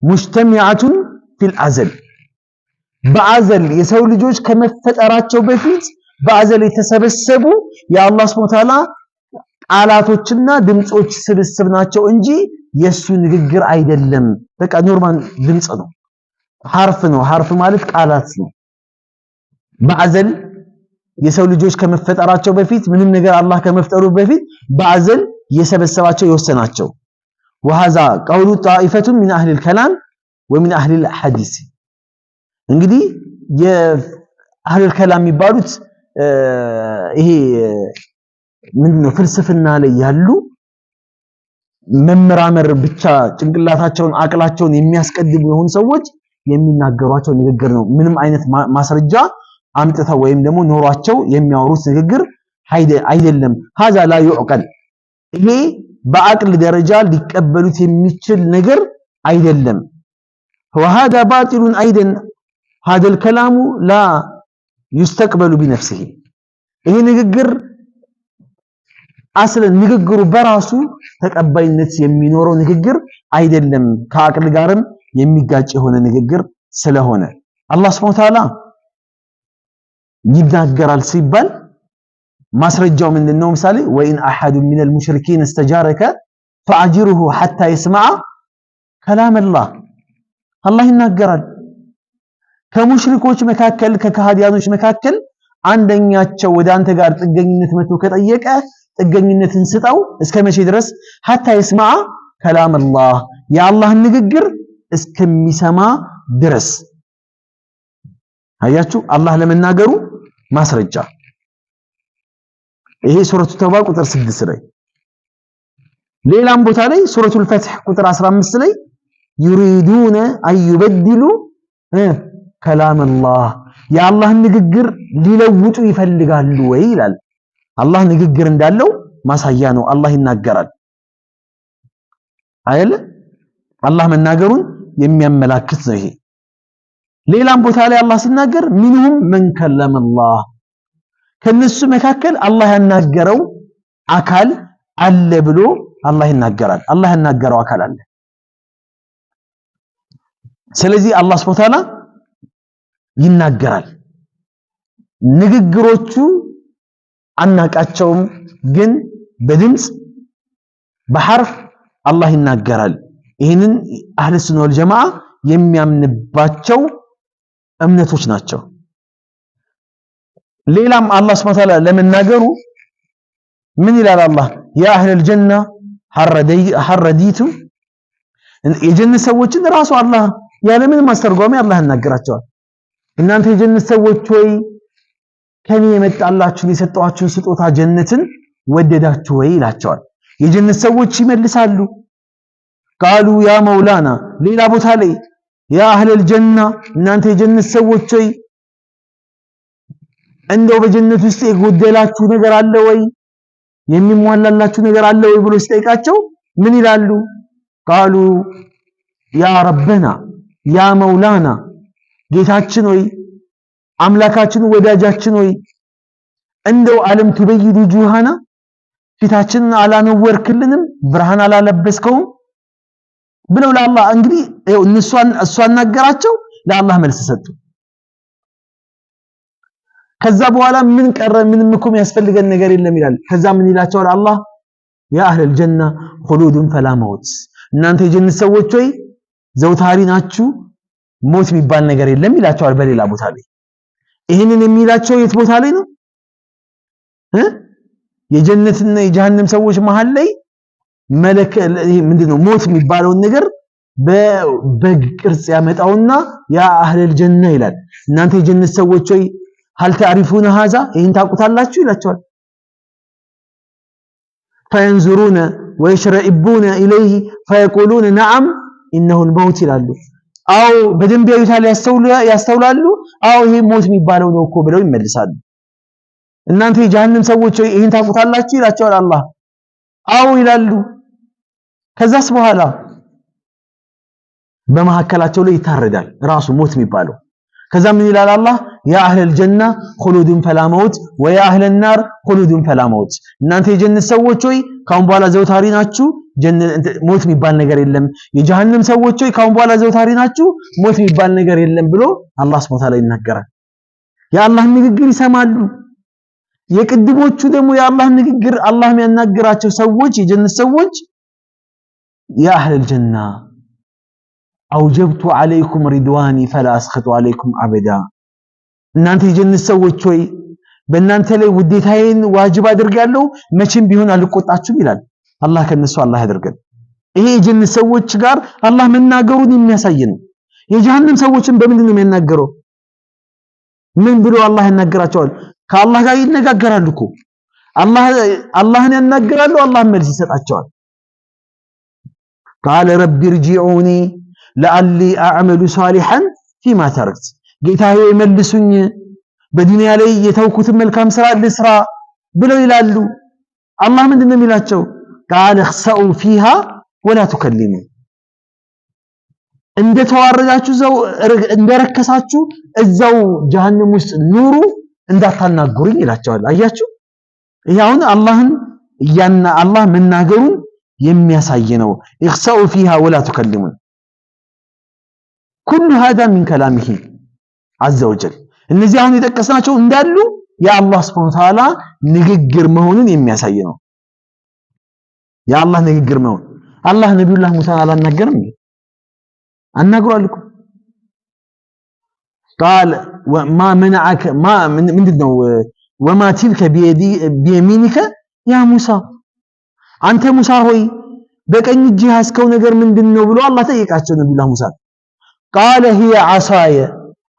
مجتمعة في الازل በአዘል የሰው ልጆች ከመፈጠራቸው በፊት በአዘል የተሰበሰቡ የአላህ Subhanahu Wa Ta'ala ቃላቶችና ድምጾች ስብስብ ናቸው እንጂ የሱ ንግግር አይደለም በቃ ኖርማል ድምጽ ነው حرف ነው حرف ማለት ቃላት ነው በአዘል የሰው ልጆች ከመፈጠራቸው በፊት ምንም ነገር አላህ ከመፍጠሩ በፊት በአዘል የሰበሰባቸው የወሰናቸው وهذا قول طائفة من أهل الكلام ومن أهل الحديث እንግዲህ የአህል الكلام የሚባሉት ይሄ ምንድነው ፍልስፍና ላይ ያሉ መመራመር ብቻ ጭንቅላታቸውን አቅላቸውን የሚያስቀድሙ የሆኑ ሰዎች የሚናገሯቸው ንግግር ነው ምንም አይነት ማስረጃ አምጥተው ወይም ደግሞ ኖሯቸው የሚያወሩት ንግግር አይደለም هذا لا يعقل ይሄ በአቅል ደረጃ ሊቀበሉት የሚችል ነገር አይደለም وهذا باطل ايضا هذا الكلام لا يستقبل بنفسه ይሄ ንግግር አስለን ንግግሩ በራሱ ተቀባይነት የሚኖረው ንግግር አይደለም ከአቅል ጋርም የሚጋጭ የሆነ ንግግር ስለሆነ አላህ Subhanahu Wa Ta'ala ይናገራል ሲባል ማስረጃው ምንድነው ምሳሌ ወኢን አሐዱ ሚነል ሙሽሪኪን استجارك فاجره حتى يسمع كلام الله አላህ ይናገራል ከሙሽሪኮች መካከል ከካህዲያኖች መካከል አንደኛቸው ወደ አንተ ጋር ጥገኝነት መጥቶ ከጠየቀ ጥገኝነትን ስጣው እስከመቼ ድረስ حتى يسمع كلام الله ያ አላህ ንግግር እስከሚሰማ ድረስ አያችሁ አላህ ለመናገሩ ማስረጃ ይሄ ሱረቱ ተውባ ቁጥር 6 ላይ ሌላም ቦታ ላይ ሱረቱል ፈትህ ቁጥር 15 ላይ يريدون ان يبدلوا كلام الله ያ አላህ ንግግር ሊለውጡ ይፈልጋሉ ወይ ይላል አላህ ንግግር እንዳለው ማሳያ ነው አላህ ይናገራል አይደል አላህ መናገሩን የሚያመላክት ነው ይሄ ሌላም ቦታ ላይ አላህ ሲናገር منهم من كلم الله ከነሱ መካከል አላህ ያናገረው አካል አለ ብሎ አላህ ይናገራል አላህ ያናገረው አካል አለ ስለዚህ አላህ Subhanahu Wa Ta'ala ይናገራል ንግግሮቹ አናቃቸውም ግን በድምጽ በሐርፍ አላህ ይናገራል ይሄንን አህለ ሱና ወል ጀማዓ የሚያምንባቸው እምነቶች ናቸው ሌላም አላህ Subhanahu Wa Ta'ala ለመናገሩ ምን ይላል አላህ ያ አህለል ጀና ሐረዲቱ የጀነት ሰዎችን ራሱ አላህ ያለምን ማስተርጓሚ አላህ ያናገራቸዋል እናንተ የጀነት ሰዎች ሆይ ከኔ የመጣላችሁን የሰጣችሁን ስጦታ ጀነትን ወደዳችሁ ወይ ይላቸዋል የጀነት ሰዎች ይመልሳሉ قالوا يا مولانا ሌላ ቦታ ላይ ያ አህለል ጀና እናንተ የጀነት ሰዎች ሆይ እንደው በጀነት ውስጥ የጎደላችሁ ነገር አለ ወይ የሚሟላላችሁ ነገር አለ ወይ ብሎ ሲጠይቃቸው ምን ይላሉ? ቃሉ ያ ረበና ያ መውላና ጌታችን ወይ አምላካችን ወዳጃችን ወይ እንደው ዓለም ትበይዱ ጁሃና ፊታችንን አላነወርክልንም ብርሃን አላለበስከውም ብለው ለአላህ እንግዲህ እሱ አናገራቸው ለአላህ መልስ ሰጡ። ከዛ በኋላ ምን ቀረ? ምንም እኮ የሚያስፈልገን ነገር የለም ይላል። ከዛ ምን ይላቸዋል አላህ? ያ አህለል ጀና ኹሉዱን ፈላ መውት፣ እናንተ የጀነት ሰዎች ሆይ ዘውታሪ ናችሁ ሞት የሚባል ነገር የለም ይላቸዋል በሌላ ቦታ ላይ። ይህንን የሚላቸው የት ቦታ ላይ ነው? የጀነትና የጀሃነም ሰዎች መሃል ላይ መለከ ምንድነው ሞት የሚባለውን ነገር በበግ ቅርጽ ያመጣውና ያ አህለል ጀና ይላል። እናንተ የጀነት ሰዎች ሆይ هل تعرفون هذا ይሄን ታውቁታላችሁ ይላቸዋል። فينظرون ويشرئبون إليه فيقولون نعم إنه الموت ይላሉ። አው በደንብ ያዩታል ያስተውላሉ። አው ይሄ ሞት የሚባለው ነው እኮ ብለው ይመልሳሉ። እናንተ የጀሃነም ሰዎች ሆይ ይሄን ታውቁታላችሁ ይላቸዋል አላህ። አው ይላሉ። ከዛስ በኋላ በመሐከላቸው ላይ ይታረዳል ራሱ ሞት የሚባለው። ከዛ ምን ይላል አላህ? ያ አህለል ጀና ኹሉዱን ፈላ መውት ወያ አህለን ናር ኹሉዱን ፈላ መውት፣ እናንተ የጀነት ሰዎች ሆይ ካሁን በኋላ ዘውታሪ ናችሁ ሞት የሚባል ነገር የለም። የጀሃነም ሰዎች ሆይ ካሁን በኋላ ዘውታሪ ናችሁ ሞት የሚባል ነገር የለም ብሎ አላህ ሱብሓነሁ ወተዓላ ይናገራል። የአላህን ንግግር ይሰማሉ። የቅድሞቹ ደግሞ የአላህን ንግግር አላህ የሚያናግራቸው ሰዎች የጀነት ሰዎች ያ አህለል ጀና አውጀብቱ አለይኩም ሪድዋኒ ፈላ አስኸጡ አለይኩም አበዳ፣ እናንተ የጀነት ሰዎች ሆይ በእናንተ ላይ ውዴታዬን ዋጅብ አድርጋለሁ መቼም ቢሆን አልቆጣችሁም ይላል አላህ። ከነሱ አላህ ያደርገን። ይሄ የጀነት ሰዎች ጋር አላህ መናገሩን የሚያሳይ ነው። የጀሃነም ሰዎችን በምንድን ነው የሚያናገረው? ምን ብሎ አላህ ያናገራቸዋል? ከአላህ ጋር ይነጋገራሉ እኮ አላህን ያናገራሉ፣ አላህ መልስ ይሰጣቸዋል። ቃለ ረቢ ርጂዑኒ ለአሊ አዕመሉ ሷሊሐን ፊማ ተረክት፣ ጌታዬ መልሱኝ በዱንያ ላይ የተውኩትን መልካም ስራ ልስራ ብለው ይላሉ። አላህ ምንድነው የሚላቸው? ቃለ እኽሰኡ ፊሃ ወላ ትከሊሙ፣ እንደተዋረዳችሁ እዛው እንደረከሳችሁ እዛው ጀሃነም ውስጥ ኑሩ እንዳታናግሩኝ ይላቸዋል። አያችሁ፣ ይሄ አሁን አላህ መናገሩን የሚያሳይ ነው። እኽሰኡ ፊሃ ወላ ትከሊሙን ኩሉ هذا من كلامه عز وجل። እነዚህ አሁን የጠቀስናቸው እንዳሉ የአላህ Subhanahu Wa Ta'ala ንግግር መሆኑን የሚያሳይ ነው። የአላህ ንግግር መሆኑን አላህ ነብዩላህ ሙሳን አላናገረም? አናግሯል እኮ። قال وما منعك ما ምንድነው وما تلك بيمينك يا موسى፣ አንተ ሙሳ ሆይ በቀኝ እጅህ ያስከው ነገር ምንድነው ብሎ አላህ ጠየቃቸው ነብዩላህ ሙሳ። قال هي عصاي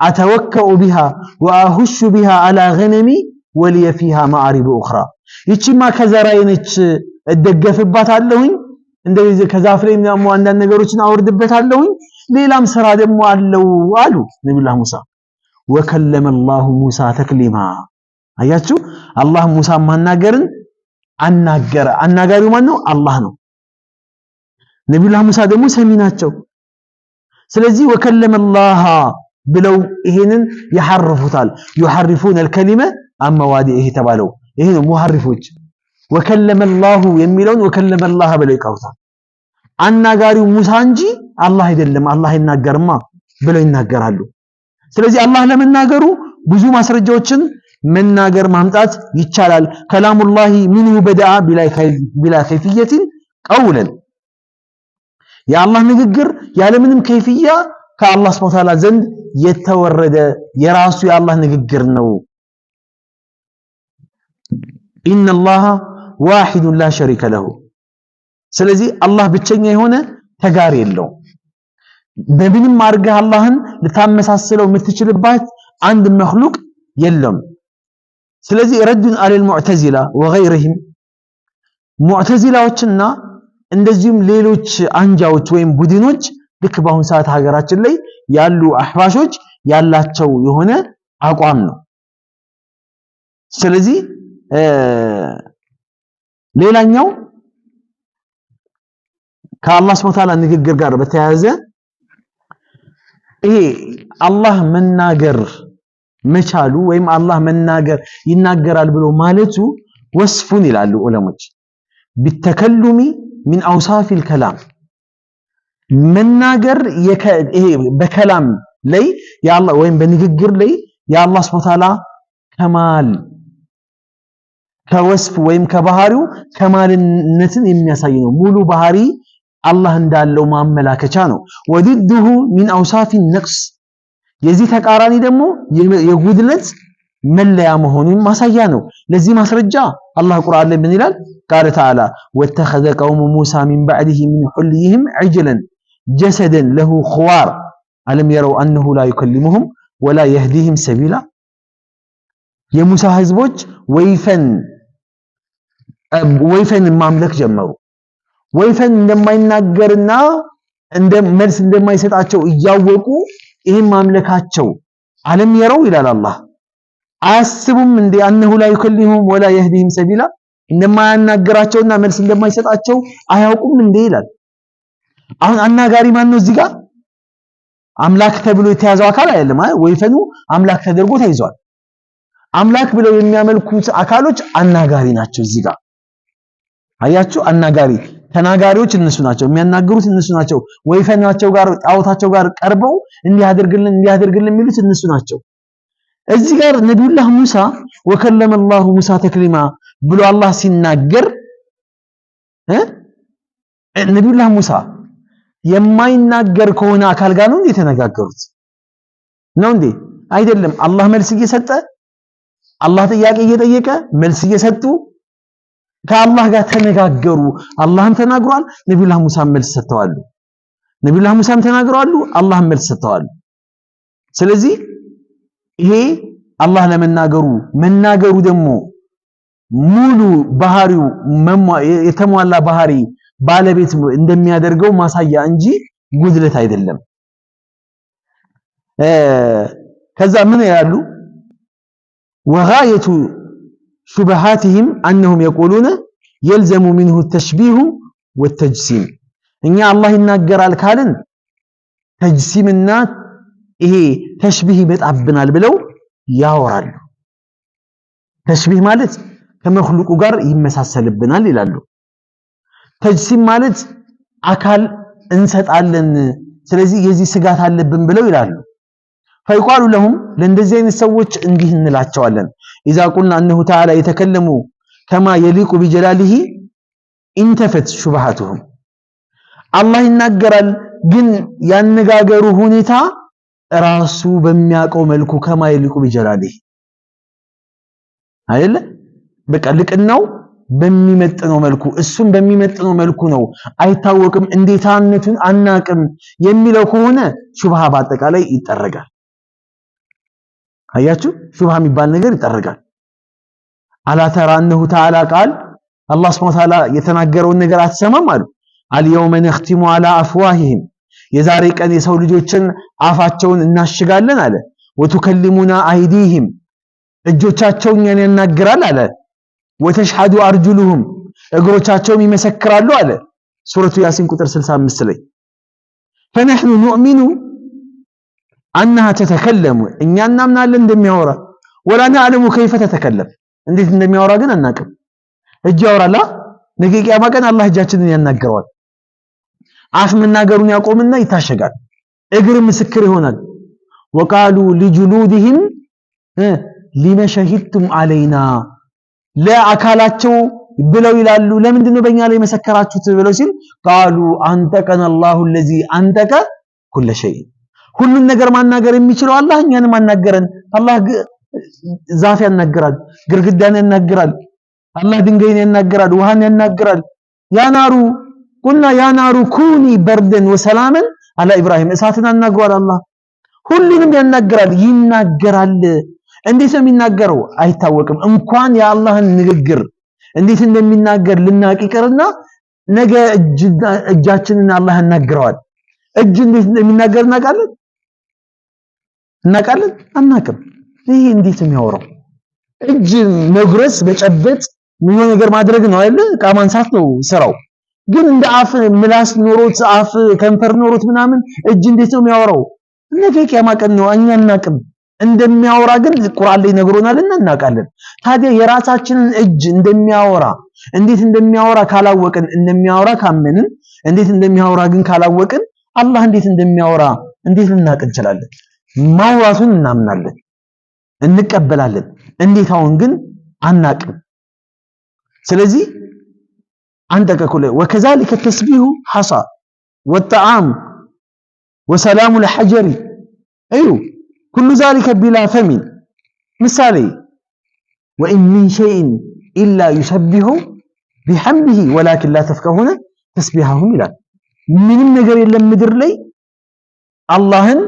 أتوكأ بها وأهش بها على غنمي ولي فيها معارب أخرى، ይቺማ ከዘራዬ ነች እደገፍባታለሁኝ፣ እንደዚህ ከዛፍ ላይ ምናምን አንዳንድ ነገሮችን አወርድበታለሁኝ፣ ሌላም ስራ ደግሞ አለው አሉ ነብዩላህ ሙሳ። ወከለመ الله ሙሳ ተክሊማ። አያችሁ አላህ ሙሳ ማናገርን አናገረ። አናጋሪው ማን ነው? አላህ ነው። ነብዩላህ ሙሳ ደግሞ ሰሚ ናቸው። ስለዚህ ወከለመ الله ብለው ይሄንን ይሐርፉታል። يحرفون الكلمة عن مواضعه ተባለው ይሄ ነው ሙሐሪፎች። ወከለመ الله የሚለውን ወከለመ الله ብለው ይቀሩታል። አናጋሪው ሙሳ እንጂ አላህ አይደለም፣ አላህ ይናገርማ ብለው ይናገራሉ። ስለዚህ አላህ ለመናገሩ ብዙ ማስረጃዎችን መናገር ማምጣት ይቻላል። ከላሙላሂ ሚንሁ በደአ ቢላ ከይፍየቲን ቀውለን፣ የአላህ ንግግር ያለምንም ከይፍያ ከአላህ ሱብሓነሁ ወተዓላ ዘንድ የተወረደ የራሱ የአላህ ንግግር ነው። ኢነላህ ዋሂዱን ላ ሸሪከ ለሁ። ስለዚህ አላህ ብቸኛ የሆነ ተጋሪ የለውም። በምንም አድርገህ አላህን ልታመሳስለው የምትችልባት አንድ መክሉቅ የለም። ስለዚህ ረዱን አለል ሙዕተዚላ ወገይሪሂም፣ ሙዕተዚላዎችና እንደዚሁም ሌሎች አንጃዎች ወይም ቡድኖች ልክ በአሁን ሰዓት ሀገራችን ላይ ያሉ አህባሾች ያላቸው የሆነ አቋም ነው። ስለዚህ ሌላኛው ከአላህ Subhanahu Wa Ta'ala ንግግር ጋር በተያያዘ ይሄ አላህ መናገር መቻሉ ወይም አላህ መናገር ይናገራል ብሎ ማለቱ ወስፉን ይላሉ ዑለሞች ቢተከሉሚ ሚን አውሳፊል ከላም መናገር ይሄ በከላም ላይ ያአላህ ወይም በንግግር ላይ ያአላህ Subhanahu Wa Ta'ala ከማል ከወስፍ ወይም ከባህሪው ከማልነትን የሚያሳይ ነው ሙሉ ባህሪ አላህ እንዳለው ማመላከቻ ነው ወዲድሁ ሚን አውሳፊ ነቅስ የዚህ ተቃራኒ ደግሞ የጉድለት መለያ መሆኑን ማሳያ ነው ለዚህ ማስረጃ አላህ ቁርአን ላይ ምን ይላል ቃል ተዓላ ወተኸዘ ቀውሙ ሙሳ ሚን በዕዲሂ ሚን ሁልይህም ዐጅለን ጀሰደን ለሁ ኹዋር አለም የረው አነሁ ላ ዩከሊሙሁም ወላ የህዲህም ሰቢላ የሙሳ ህዝቦች ወይፈን ማምለክ ጀመሩ ወይፈን እንደማይናገርና መልስ እንደማይሰጣቸው እያወቁ ይሄን ማምለካቸው አለም የረው ይላል አላህ አያስቡም እንዴ አነሁ ላ ዩከሊሙሁም ወላ የህዲህም ሰቢላ እንደማያናገራቸውና መልስ እንደማይሰጣቸው አያውቁም እንዴ ይላል አሁን አናጋሪ ማን ነው እዚህ ጋር አምላክ ተብሎ የተያዘው አካል አይደለም ወይፈኑ አምላክ ተደርጎ ተይዟል አምላክ ብለው የሚያመልኩት አካሎች አናጋሪ ናቸው እዚህ ጋር አያችሁ አናጋሪ ተናጋሪዎች እነሱ ናቸው የሚያናገሩት እነሱ ናቸው ወይፈናቸው ጋር ጣውታቸው ጋር ቀርበው እንዲያደርግልን የሚሉት እነሱ ናቸው እዚህ ጋር ነብዩላህ ሙሳ ወከለመ አላሁ ሙሳ ተክሊማ ብሎ አላህ ሲናገር ነብዩላህ ሙሳ የማይናገር ከሆነ አካል ጋር ነው የተነጋገሩት ነው እንዴ አይደለም አላህ መልስ እየሰጠ አላህ ጥያቄ እየጠየቀ መልስ እየሰጡ ከአላህ ጋር ተነጋገሩ አላህም ተናግሯል ነብዩላህ ሙሳም መልስ ሰጥተዋል ነብዩላህ ሙሳም ተናግረዋል አላህም መልስ ሰጥተዋል ስለዚህ ይሄ አላህ መናገሩ ደግሞ ሙሉ ባህሪው የተሟላ ባህሪ ባለቤት እንደሚያደርገው ማሳያ እንጂ ጉድለት አይደለም ከዛ ምን ያሉ وغايه شبهاتهم انهم يقولون يلزم منه التشبيه والتجسيم እኛ አላህ ይናገራል ካልን ተጅሲምና ይሄ ተሽቢህ ይመጣብናል ብለው ያወራሉ ተሽቢህ ማለት ከመخلوቁ ጋር ይመሳሰልብናል ይላሉ ተጅሲም ማለት አካል እንሰጣለን ስለዚህ የዚህ ስጋት አለብን ብለው ይላሉ ፈይቋሉ ለሁም ለእንደዚህ አይነት ሰዎች እንዲህ እንላቸዋለን اذا قلنا انه تعالى يتكلم كما يليق بجلاله انتفت شبهاتهم አላህ ይናገራል ግን ያነጋገሩ ሁኔታ ራሱ በሚያቀው መልኩ كما يليق بجلاله አይደለ በቃ ልቅናው በሚመጥነው መልኩ እሱም በሚመጥነው መልኩ ነው አይታወቅም እንዴታነቱን አናቅም የሚለው ከሆነ ሹብሃ በአጠቃላይ ይጠረጋል አያችሁ ሹብሃ የሚባል ነገር ይጠረጋል አላ ተራ انه تعالى قال አላህ Subhanahu Wa Ta'ala የተናገረውን ነገር አትሰማም አሉ اليوم نختم على افواههم የዛሬ ቀን የሰው ልጆችን አፋቸውን እናሽጋለን አለ وتكلمنا ايديهم እጆቻቸው እኛን ያናግራል አለ وتشهد ارجلهم እግሮቻቸውም ይመሰክራሉ አለ ሱረቱ ያሲን ቁጥር 65 ላይ فنحن نؤمن انها تتكلم እኛ እናምናለን እንደሚያወራ ولا نعلم كيف تتكلم እንዴት እንደሚያወራ ግን አናውቅም እጅ ያወራላ ነገ ቂያማ ቀን አላህ እጃችንን ያናገረዋል አፍ መናገሩን ያቆምና ይታሸጋል እግር ምስክር ይሆናል وقالوا لجلودهم لما شهدتم علينا ለአካላቸው ብለው ይላሉ ለምንድን ነው በእኛ ላይ መሰከራችሁት ብለው ሲል قالوا انتقنا الله الذي انتق كل شيء ሁሉን ነገር ማናገር የሚችለው አላህ እኛንም ማናገረን አላህ ዛፍ ያናግራል ግርግዳን ያናግራል አላህ ድንጋይን ያናግራል ውሃን ያናግራል ያናሩ قلنا يا نار كوني بردا وسلاما على ابراهيم እሳትን አናግሯል አላህ ሁሉንም ያናግራል ይናገራል እንዴት ነው የሚናገረው አይታወቅም እንኳን የአላህን ንግግር እንዴት እንደሚናገር ልናቅ ይቀርና ነገ እጃችንን አላህ ያናግረዋል እጅ እንዴት እንደሚናገር እናቃለን አናቅም ይሄ እንዴት ነው የሚያወራው እጅ መጉረስ በጨበጥ ምን ነገር ማድረግ ነው አይደል? ዕቃ ማንሳት ነው ስራው። ግን እንደ አፍ ምላስ ኖሮት አፍ ከንፈር ኖሮት ምናምን እጅ እንዴት ነው የሚያወራው? ነገ ቂያማ ቀን ነው እኛ እናቅም። እንደሚያወራ ግን ቁርአን ላይ ነግሮናልና እናውቃለን። ታዲያ የራሳችንን እጅ እንደሚያወራ እንዴት እንደሚያወራ ካላወቅን እንደሚያወራ ካመንን እንዴት እንደሚያወራ ግን ካላወቅን አላህ እንዴት እንደሚያወራ እንዴት ልናቅ እንችላለን? ማውራቱን እናምናለን እንቀበላለን። እንዴት አሁን ግን አናቅም። ስለዚህ አንጠቀኩለ ወከዛሊከ ተስቢሁ ሐሳ ወጣዓም ወሰላሙ ለሐጀሪ እዩ ኩሉ ዛሊከ ቢላ ፈሚን ምሳሌ ወኢን ሚን ሸይኢን ኢላ ዩሰቢሁ ቢሐምዲሂ ወላኪን ላ ተፍቀሁነ ተስቢሐሁም ይላል። ምንም ነገር የለም ምድር ላይ አላህን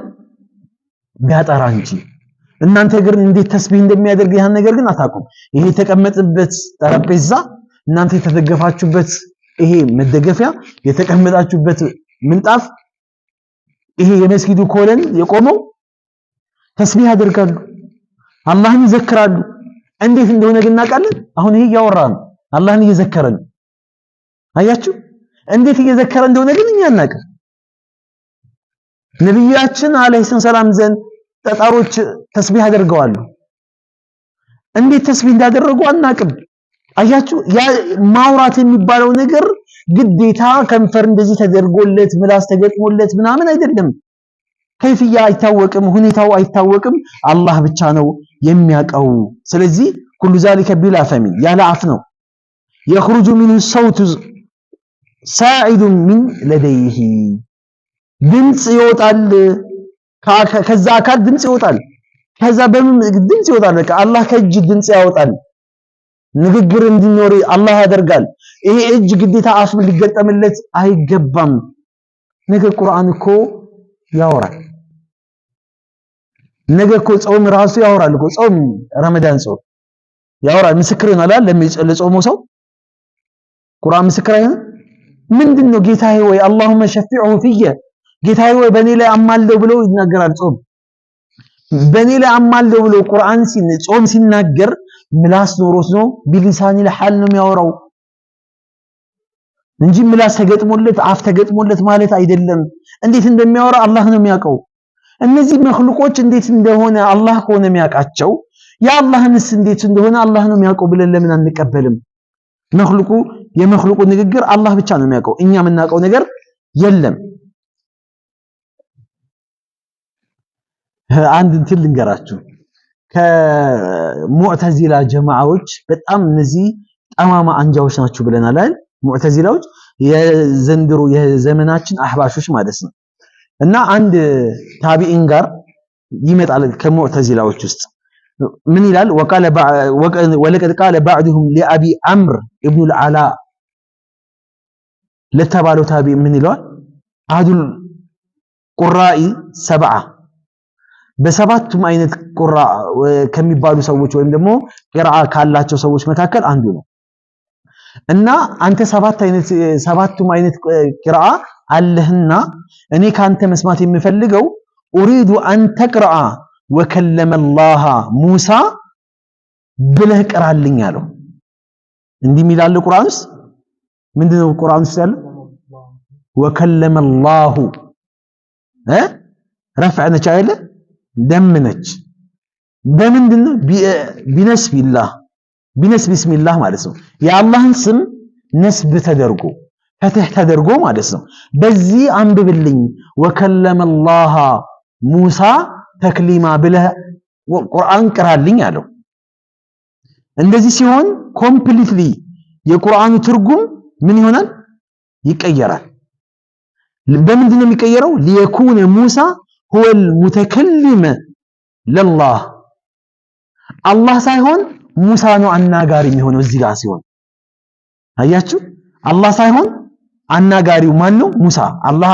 ቢያጠራ እንጂ እናንተ ግን እንዴት ተስቢህ እንደሚያደርግ ያን ነገር ግን አታውቁም። ይሄ የተቀመጠበት ጠረጴዛ እናንተ የተደገፋችሁበት ይሄ መደገፊያ የተቀመጣችሁበት ምንጣፍ ይሄ የመስጊዱ ኮለን የቆመው ተስቢህ ያደርጋሉ፣ አላህን ይዘክራሉ። እንዴት እንደሆነ ግን እናውቃለን። አሁን ይሄ እያወራን አላህን እየዘከረን አያችሁ፣ እንዴት እየዘከረ እንደሆነ ግን እኛ እናውቃለን። ነብያችን አለይሂ ሰላም ዘንድ ጠጣሮች ተስቢህ ያደርገዋሉ። እንዴት ተስቢህ እንዳደረጉ አናውቅም። አያችሁ፣ ያ ማውራት የሚባለው ነገር ግዴታ ከንፈር እንደዚህ ተደርጎለት ምላስ ተገጥሞለት ምናምን አይደለም። ከይፍያ አይታወቅም፣ ሁኔታው አይታወቅም። አላህ ብቻ ነው የሚያውቀው። ስለዚህ ኩሉ ዛሊከ ቢላ ፈሚን ያለ አፍ ነው። የኽሩጁ ሚንሁ ሰውቱ ሳዒዱን ሚን ለደይሂ ድምፅ ይወጣል። ከዛ አካል ድምፅ ይወጣል። ከዛ በምን ድምፅ ይወጣል? በቃ አላህ ከእጅ ድምፅ ያወጣል። ንግግር እንዲኖር አላህ ያደርጋል። ይሄ እጅ ግዴታ አፍ ሊገጠምለት አይገባም። ነገ ቁርአን እኮ ያወራል። ነገ እኮ ጾም ራሱ ያወራል እኮ ጾም ረመዳን ጾም ያወራል። ምስክር ይሆናል ለጾመው ሰው ቁርአን ምስክር አይሆንም? ምንድነው ጌታዬ ወይ አላሁመ ሸፊዑ ፊየ ጌታዬ ወይ በኔ ላይ አማልደው ብሎ ይናገራል። ጾም በኔ ላይ አማልደው ብሎ ቁርአን ጾም ሲናገር ምላስ ኖሮት ነው ቢሊሳኒል ሐል ነው የሚያወራው እንጂ ምላስ ተገጥሞለት አፍ ተገጥሞለት ማለት አይደለም። እንዴት እንደሚያወራ አላህ ነው የሚያውቀው። እነዚህ መኽሉቆች እንዴት እንደሆነ አላህ ከሆነ የሚያውቃቸው የአላህንስ እንዴት እንደሆነ አላህ ነው የሚያውቀው ብለን ለምን አንቀበልም? የመኽሉቁ ንግግር አላህ ብቻ ነው የሚያውቀው። እኛ የምናውቀው ነገር የለም። አንድ እንትን ልንገራችሁ። ከሙዕተዚላ ጀማዓዎች በጣም እነዚህ ጠማማ አንጃዎች ናቸው ብለናል አይደል? ሙዕተዚላዎች የዘንድሮ የዘመናችን አህባሾች ማለት ነው። እና አንድ ታቢኢን ጋር ይመጣል ከሙዕተዚላዎች ውስጥ ምን ይላል? ወለቀድ ቃለ ባዕዱሁም ሊአቢ አምር ኢብኑ አልዓላ ለተባለው ታቢኢ ምን ይለዋል? አህዱል ቁራኢ ሰብዓ በሰባቱም አይነት ቁራ ከሚባሉ ሰዎች ወይም ደግሞ ቂራአ ካላቸው ሰዎች መካከል አንዱ ነው። እና አንተ ሰባቱም አይነት ቂራአ አለህና እኔ ካንተ መስማት የምፈልገው ኡሪዱ አን ተቅረአ ወከለመ አላህ ሙሳ ብለህ ቅራልኝ አለው። እንዲህ የሚላል ቁርአን ውስጥ ምንድነው? ቁርአን ውስጥ ያለው ወከለመ አላህ ረፍዕ ነች አይደለ? ደም ነች። በምንድነው? ቢነስቢላህ ቢነስብ ቢስሚላህ ማለት ነው። የአላህን ስም ነስብ ተደርጎ ፈትህ ተደርጎ ማለት ነው። በዚህ አንብብልኝ ወከለመ አላህ ሙሳ ተክሊማ ብለህ ቁርአን ቅራልኝ አለው። እንደዚህ ሲሆን ኮምፕሊትሊ የቁርአኑ ትርጉም ምን ይሆናል? ይቀየራል። በምንድነው የሚቀየረው? ሊየኩነ ሙሳ ሁወል ሙተከሊመ ለላህ አላህ ሳይሆን ሙሳ ነው አናጋሪ የሚሆነው እዚህ ጋር ሲሆን አያችሁ። አላህ ሳይሆን አናጋሪው ማን ነው? ሙሳ። አላህ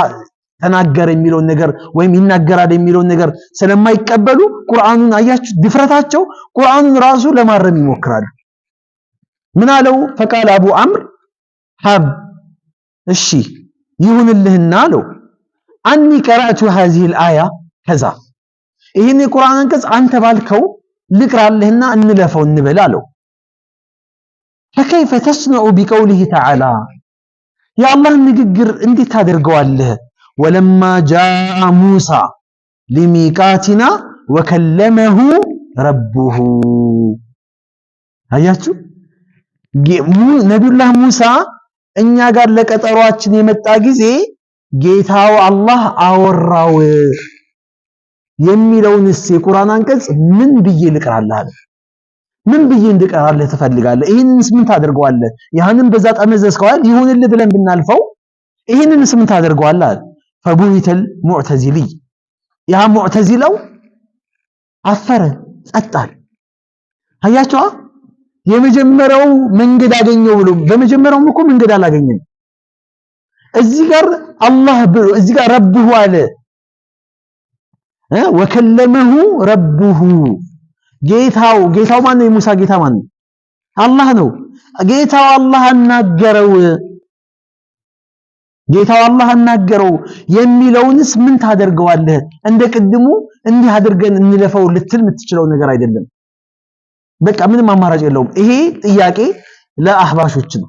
ተናገረ የሚለውን ነገር ወይም ይናገራል የሚለውን ነገር ስለማይቀበሉ ቁርአኑን አያችሁ፣ ድፍረታቸው ቁርአኑን ራሱ ለማረም ይሞክራሉ። ምን አለው? ፈቃለ አቡ አምር ሀብ እሺ ይሁንልህና አለው አኒ ቀራእቱ هذه الآية ከዛ ይሄን የቁርአን አንቀጽ አንተ ባልከው ልቅራልህና እንለፈው እንበል አለው። فكيف تصنع بقوله تعالى يا الله ንግግር እንዴት ታደርገዋለህ? ولما جاء موسى لميقاتنا وكلمه ربه አያችሁ ነብዩላህ ሙሳ እኛ ጋር ለቀጠሯችን የመጣ ጊዜ ጌታው አላህ አወራው የሚለውንስ የቁርአን አንቀጽ ምን ብዬ ልቅራለህ? ምን ብዬ እንድቀራለህ ትፈልጋለህ? ይሄንንስ ምን ታደርገዋለህ? ያንን በዛ ጠመዘዝከው አይደል? ይሁንልህ ብለን ብናልፈው ይሄንንስ ምን ታደርገዋለህ? ፈቡሂተል ሙዕተዚሊ ያ ሙዕተዚላው አፈረ ጸጣል። አያችሁ የመጀመሪያው መንገድ አገኘው ብሎ በመጀመሪያው እኮ መንገድ አላገኘም። እዚህ ጋር አላህ ብሎ እዚህ ጋር ረብሁ አለ ወከለመሁ ረብሁ ጌታው ማን ነው? የሙሳ ጌታ ማን ነው? አላህ ነው። ጌታው አላህ አናገረው የሚለውንስ ምን ታደርገዋለህ? እንደ ቅድሙ እንዲህ አድርገን እንለፈው ልትል የምትችለው ነገር አይደለም። በቃ ምንም አማራጭ የለውም። ይሄ ጥያቄ ለአህባሾች ነው።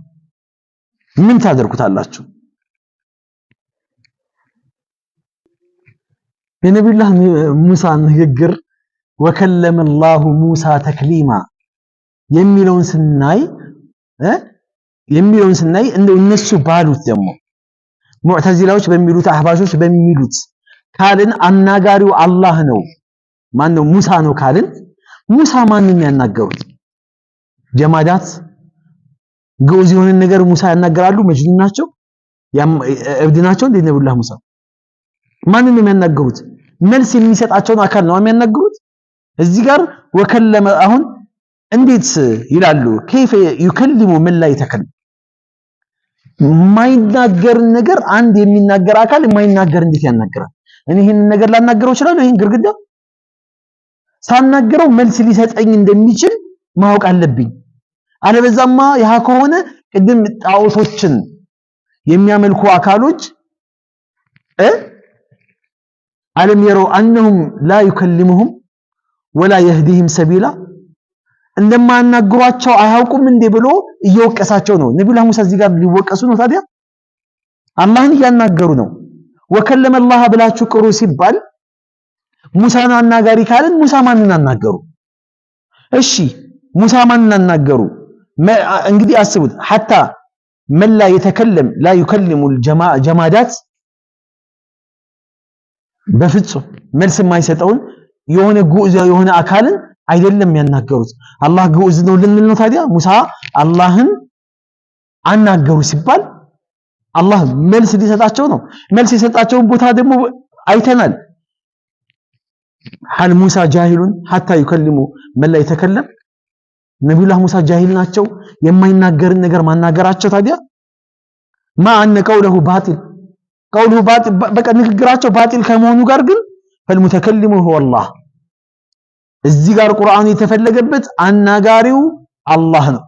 ምን ታደርጉታላችሁ? የነብዩላህ ሙሳ ንግግር ወከለመ አላሁ ሙሳ ተክሊማ የሚለውን ስናይ እንደው እነሱ ባሉት ደግሞ ሙዕተዚላዎች በሚሉት አህባሾች በሚሉት ካልን አናጋሪው አላህ ነው ማን ነው? ሙሳ ነው ካልን ሙሳ ማንን ያናገሩት? ጀማዳት ግዑዝ የሆነ ነገር ሙሳ ያናገራሉ? መጅኑን ናቸው? እብድ ናቸው? እንደ ነብዩላህ ሙሳ ማንን ነው የሚያናገሩት? መልስ የሚሰጣቸውን አካል ነው የሚያናገሩት። እዚህ ጋር ወከለመ አሁን እንዴት ይላሉ? كيف يكلم من لا يتكلم ማይናገር ነገር አንድ የሚናገር አካል የማይናገር እንዴት ያናገራል? እኔ ይሄን ነገር ላናገረው እችላለሁ? ይሄን ግርግዳ ሳናገረው መልስ ሊሰጠኝ እንደሚችል ማወቅ አለብኝ። አለበዛማ ያ ከሆነ ቅድም ጣዖቶችን የሚያመልኩ አካሎች አለም የረው አንሁም ላ ይከልሙሁም ወላ የህዲህም ሰቢላ እንደማናግሯቸው አያውቁም እንዴ ብሎ እየወቀሳቸው ነው። ነብዩላህ ሙሳ እዚህ ጋር ሊወቀሱ ነው። ታዲያ አላህን እያናገሩ ነው። ወከለመ አላህ ብላችሁ ቅሩ ሲባል ሙሳን አናጋሪ ካልን ሙሳ ማንን አናገሩ? እሺ ሙሳ ማንን አናገሩ? እንግዲህ አስቡት ሐታ መን ላ የተከለም ላ ይከልሙ ጀማዳት በፍጹም መልስ የማይሰጠውን የሆነ ጉዕዝ የሆነ አካልን አይደለም ያናገሩት። አላህ ግዑዝ ነው ልንል ነው። ታዲያ ሙሳ አላህን አናገሩ ሲባል አላህ መልስ ሊሰጣቸው ነው። መልስ የሰጣቸውን ቦታ ደግሞ አይተናል። ሐል ሙሳ ጃሂሉን ሐታ ይከልሙ መን ላ የተከለም ነብዩላህ ሙሳ ጃሂል ናቸው የማይናገርን ነገር ማናገራቸው። ታዲያ ማአነ ቀውለሁ ባጢል በቃ ንግግራቸው ባጢል ከመሆኑ ጋር ግን ፈልሙተከሊሙ ሁወ አላህ እዚህ ጋር ቁርአን የተፈለገበት አናጋሪው አላህ ነው።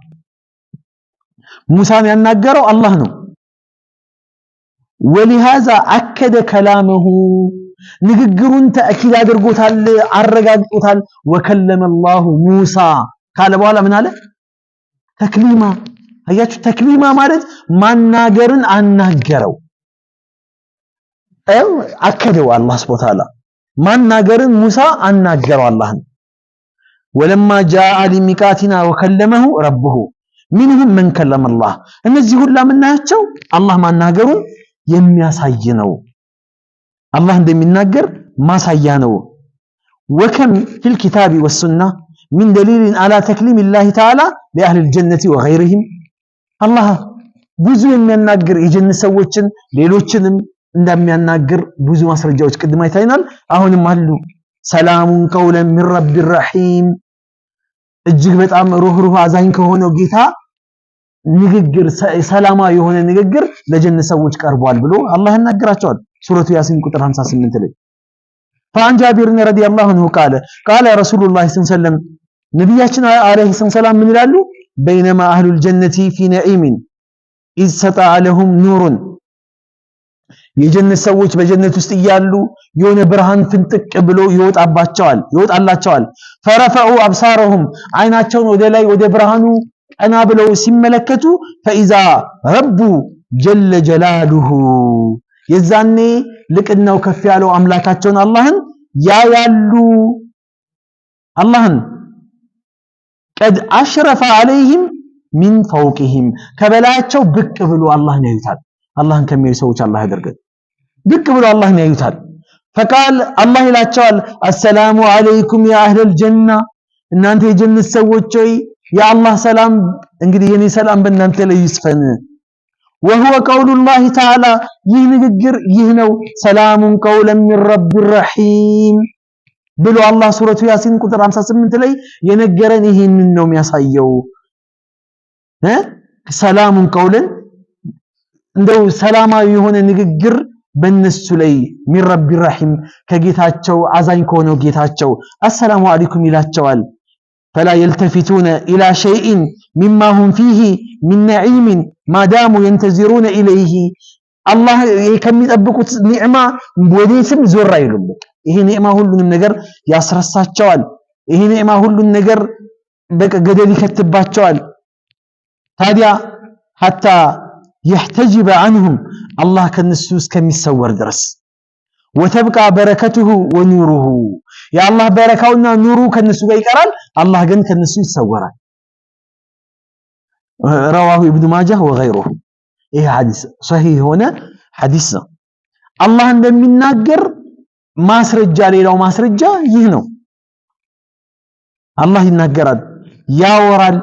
ሙሳን ያናገረው አላህ ነው። ولهذا أكد كلامه ንግግሩን ተአኪድ አድርጎታል፣ አረጋግጦታል። ወከለመ አላሁ ሙሳ ካለ በኋላ ምን አለ? ተክሊማ። አያችሁ ተክሊማ ማለት ማናገርን አናገረው። አከደው አላህ ሱብሓነሁ ወተዓላ ማናገርን ሙሳ አናገረው አላህን። ወለማ ጃአ ሊሚቃቲና ወከለመሁ ረብሁ ሚንሁም መን ከለመ አላህ። እነዚህ ሁላ የምናያቸው አላህ ማናገሩን የሚያሳይ ነው። አላህ እንደሚናገር ማሳያ ነው። ወከም ፊል ኪታቢ ወሱና ሚን ደሊልን አላ ተክሊም ላህ ተዓላ ሊአህሊ ልጀነቲ ወገይሪሂም። አላህ ብዙ የሚያናግር የጀነት ሰዎችን ሌሎችንም እንደሚያናግር ብዙ ማስረጃዎች ቅድም አይተናል። አሁንም አሉ። ሰላሙን ቀውለን ሚን ረቢ ረሒም እጅግ በጣም ሩህሩህ አዛኝ ከሆነው ጌታ ንግግር ሰላማዊ የሆነ ንግግር ለጀነት ሰዎች ቀርቧል ብሎ አላህ ያናግራቸዋል። ሱረቱ ያሲን ቁጥር 58 ላይ فعن جابر رضي الله عنه قال رسول الله صلى الله عليه وسلم ነብያችን አለይሂ ሰላም ምን ይላሉ? بينما اهل الجنه في نعيم اذ سطع لهم نور የጀነት ሰዎች በጀነት ውስጥ እያሉ የሆነ ብርሃን ፍንጥቅ ብሎ ይወጣላቸዋል ፈረፈዑ አብሳረሁም አይናቸውን ወደ ላይ ወደ ብርሃኑ ቀና ብለው ሲመለከቱ ፈኢዛ ረቡ ጀለ ጀላሉሁ የዛኔ ልቅናው ከፍ ያለው አምላካቸውን አላህን ያያሉ አላህን ቀድ አሽረፈ አለይሂም ሚን ፈውቂሂም ከበላያቸው ብቅ ብሎ አላህን ያዩታል አላህን ከሚያዩ ሰዎች አላህ ያደርገን ብቅ ብሎ አላህን ያዩታል فقال الله ይላቸዋል አሰላሙ አለይኩም ያ አህለል ጀና እናንተ የጀነት ሰዎች ሆይ የአላህ ሰላም እንግዲህ የኔ ሰላም በእናንተ ላይ ይስፈን وهو قول الله تعالى ይህ ንግግር ይህ ነው ሰላሙን ቀውለን ሚን ረቢር ረሂም ብሎ አላህ ሱረቱ ያሲን ቁጥር 58 ላይ የነገረን ይሄንን ነው የሚያሳየው ሰላሙን ቀውለን እንደው ሰላማዊ የሆነ ንግግር በእነሱ ላይ ሚን ረቢር ረሂም ከጌታቸው አዛኝ ከሆነው ጌታቸው አሰላሙ አለይኩም ይላቸዋል فلا يلتفتون إلى شيء مما هم فيه من نعيم ما داموا ينتظرون إليه الله ከሚጠብቁት ኒዕማ ወዴትም ዞር አይሉም ይሄ ኒዕማ ሁሉንም ነገር ያስረሳቸዋል ይሄ ኒዕማ ሁሉን ነገር በቃ ገደል ይከትባቸዋል ታዲያ حتى يحتجب عنهم الله ከነሱ እስከሚሰወር ድረስ وتبقى بركته ونوره يا الله بركاውና ኑሩ ከነሱ ጋር ይቀራል الله ግን ከነሱ ይሰወራል رواه ابن ماجه وغيره ይሄ ሐዲስ صحيح ሆነ ሐዲስ ነው አላህ እንደሚናገር ማስረጃ ሌላው ማስረጃ ይህ ነው አላህ ይናገራል ያወራል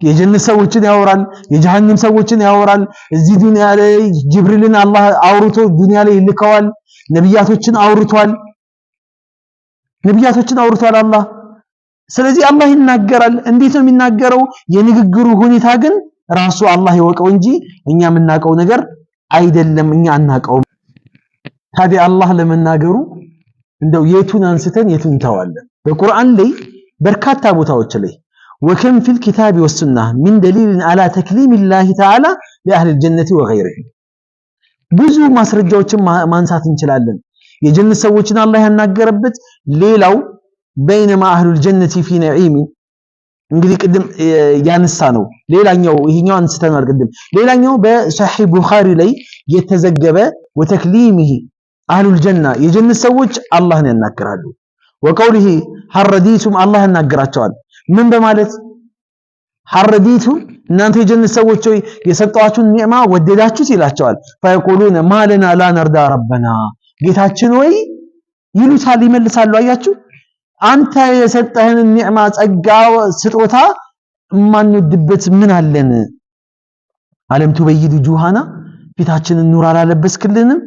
የጀነት ሰዎችን ያወራል የጀሃነም ሰዎችን ያወራል እዚህ ዱንያ ላይ ጅብሪልን አላህ አውርቶ ዱንያ ላይ ይልከዋል ነብያቶችን አውርቷል አላህ ስለዚህ አላህ ይናገራል እንዴት ነው የሚናገረው የንግግሩ ሁኔታ ግን ራሱ አላህ ይወቀው እንጂ እኛ የምናውቀው ነገር አይደለም እኛ አናውቀው ታዲያ አላህ ለመናገሩ እንደው የቱን አንስተን የቱን ተዋለን በቁርአን ላይ በርካታ ቦታዎች ላይ وكم في الكتاب والسنة من دليل على تكليم الله تعالى لأهل الجنة وغيرهم ብዙ ማስረጃዎችን ማንሳት እንችላለን የጀነት ሰዎችን አላህ ያናገረበት ሌላው بينما أهل الجنة في نعيم እንግዲህ ቅድም ያነሳ ነው ሌላኛው ይሄኛው አንስተናል ቅድም ሌላኛው በሰሂህ ቡኻሪ ላይ የተዘገበ وتكليمه أهل الجنة የጀነት ሰዎች አላህን ያናገራሉ وقوله حرديتم الله ያናገራቸዋል ምን በማለት حرديتم እናንተ የጀነት ሰዎች ሆይ የሰጣችሁን ኒዕማ ወደዳችሁት ይላቸዋል فيقولون ما لنا لا نرضى ربنا ጌታችን ሆይ ይሉታል ይመልሳሉ አያችሁ አንተ የሰጠህን ኒዕማ ጸጋ ስጦታ ማንወድበት ምን አለን አለም ትበይድ ጁሃና ፊታችንን ኑር አላለበስክልንም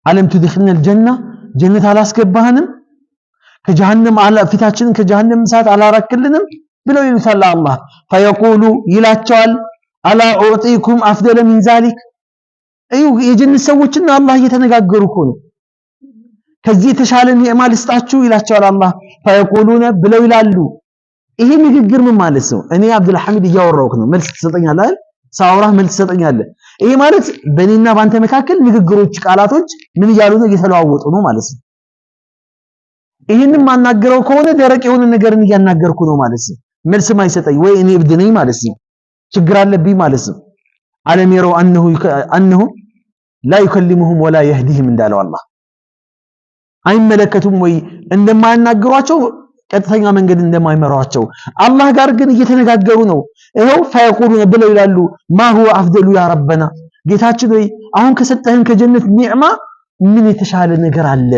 አለም ትድخلنا الجنة ጀነት አላስገባህንም ከጀሃነም ፊታችንን ከጀሃነም እሳት አላራክልንም ብለው ይሉታል አላህ فيقول ይላቸዋል አላ ኡዕጢኩም አፍደለ من ذلك እዩ የጀነት ሰዎችና አላህ እየተነጋገሩ ነው ከዚህ የተሻለ ኒዕማ ልስጣችሁ ይላቸዋል አላህ فيقولون ብለው ይላሉ ይሄ ንግግር ምን ማለት ነው እኔ አብዱል ሐሚድ እያወራሁክ ነው መልስ ትሰጠኛለህ አይደል ሳውራህ መልስ ትሰጠኛለህ ይሄ ማለት በእኔና ባንተ መካከል ንግግሮች ቃላቶች ምን እያሉ ነው እየተለዋወጡ ነው ማለት ነው ይሄንን ማናገረው ከሆነ ደረቅ የሆነ ነገርን እያናገርኩ ነው ማለት ነው መልስ ማይሰጠኝ ወይ እኔ እብድ ነኝ ማለት ነው ችግር አለብኝ ማለት ነው አለም يروا انه لا يكلمهم ولا يهديهم እንዳለው አላህ አይመለከቱም ወይ እንደማያናገሯቸው ቀጥተኛ መንገድ እንደማይመራቸው አላህ ጋር ግን እየተነጋገሩ ነው ይሄው فيقولون ብለው ይላሉ ما هو افضل يا ربنا ጌታችን ወይ አሁን ከሰጠህን ከጀነት ኒዕማ ምን የተሻለ ነገር አለ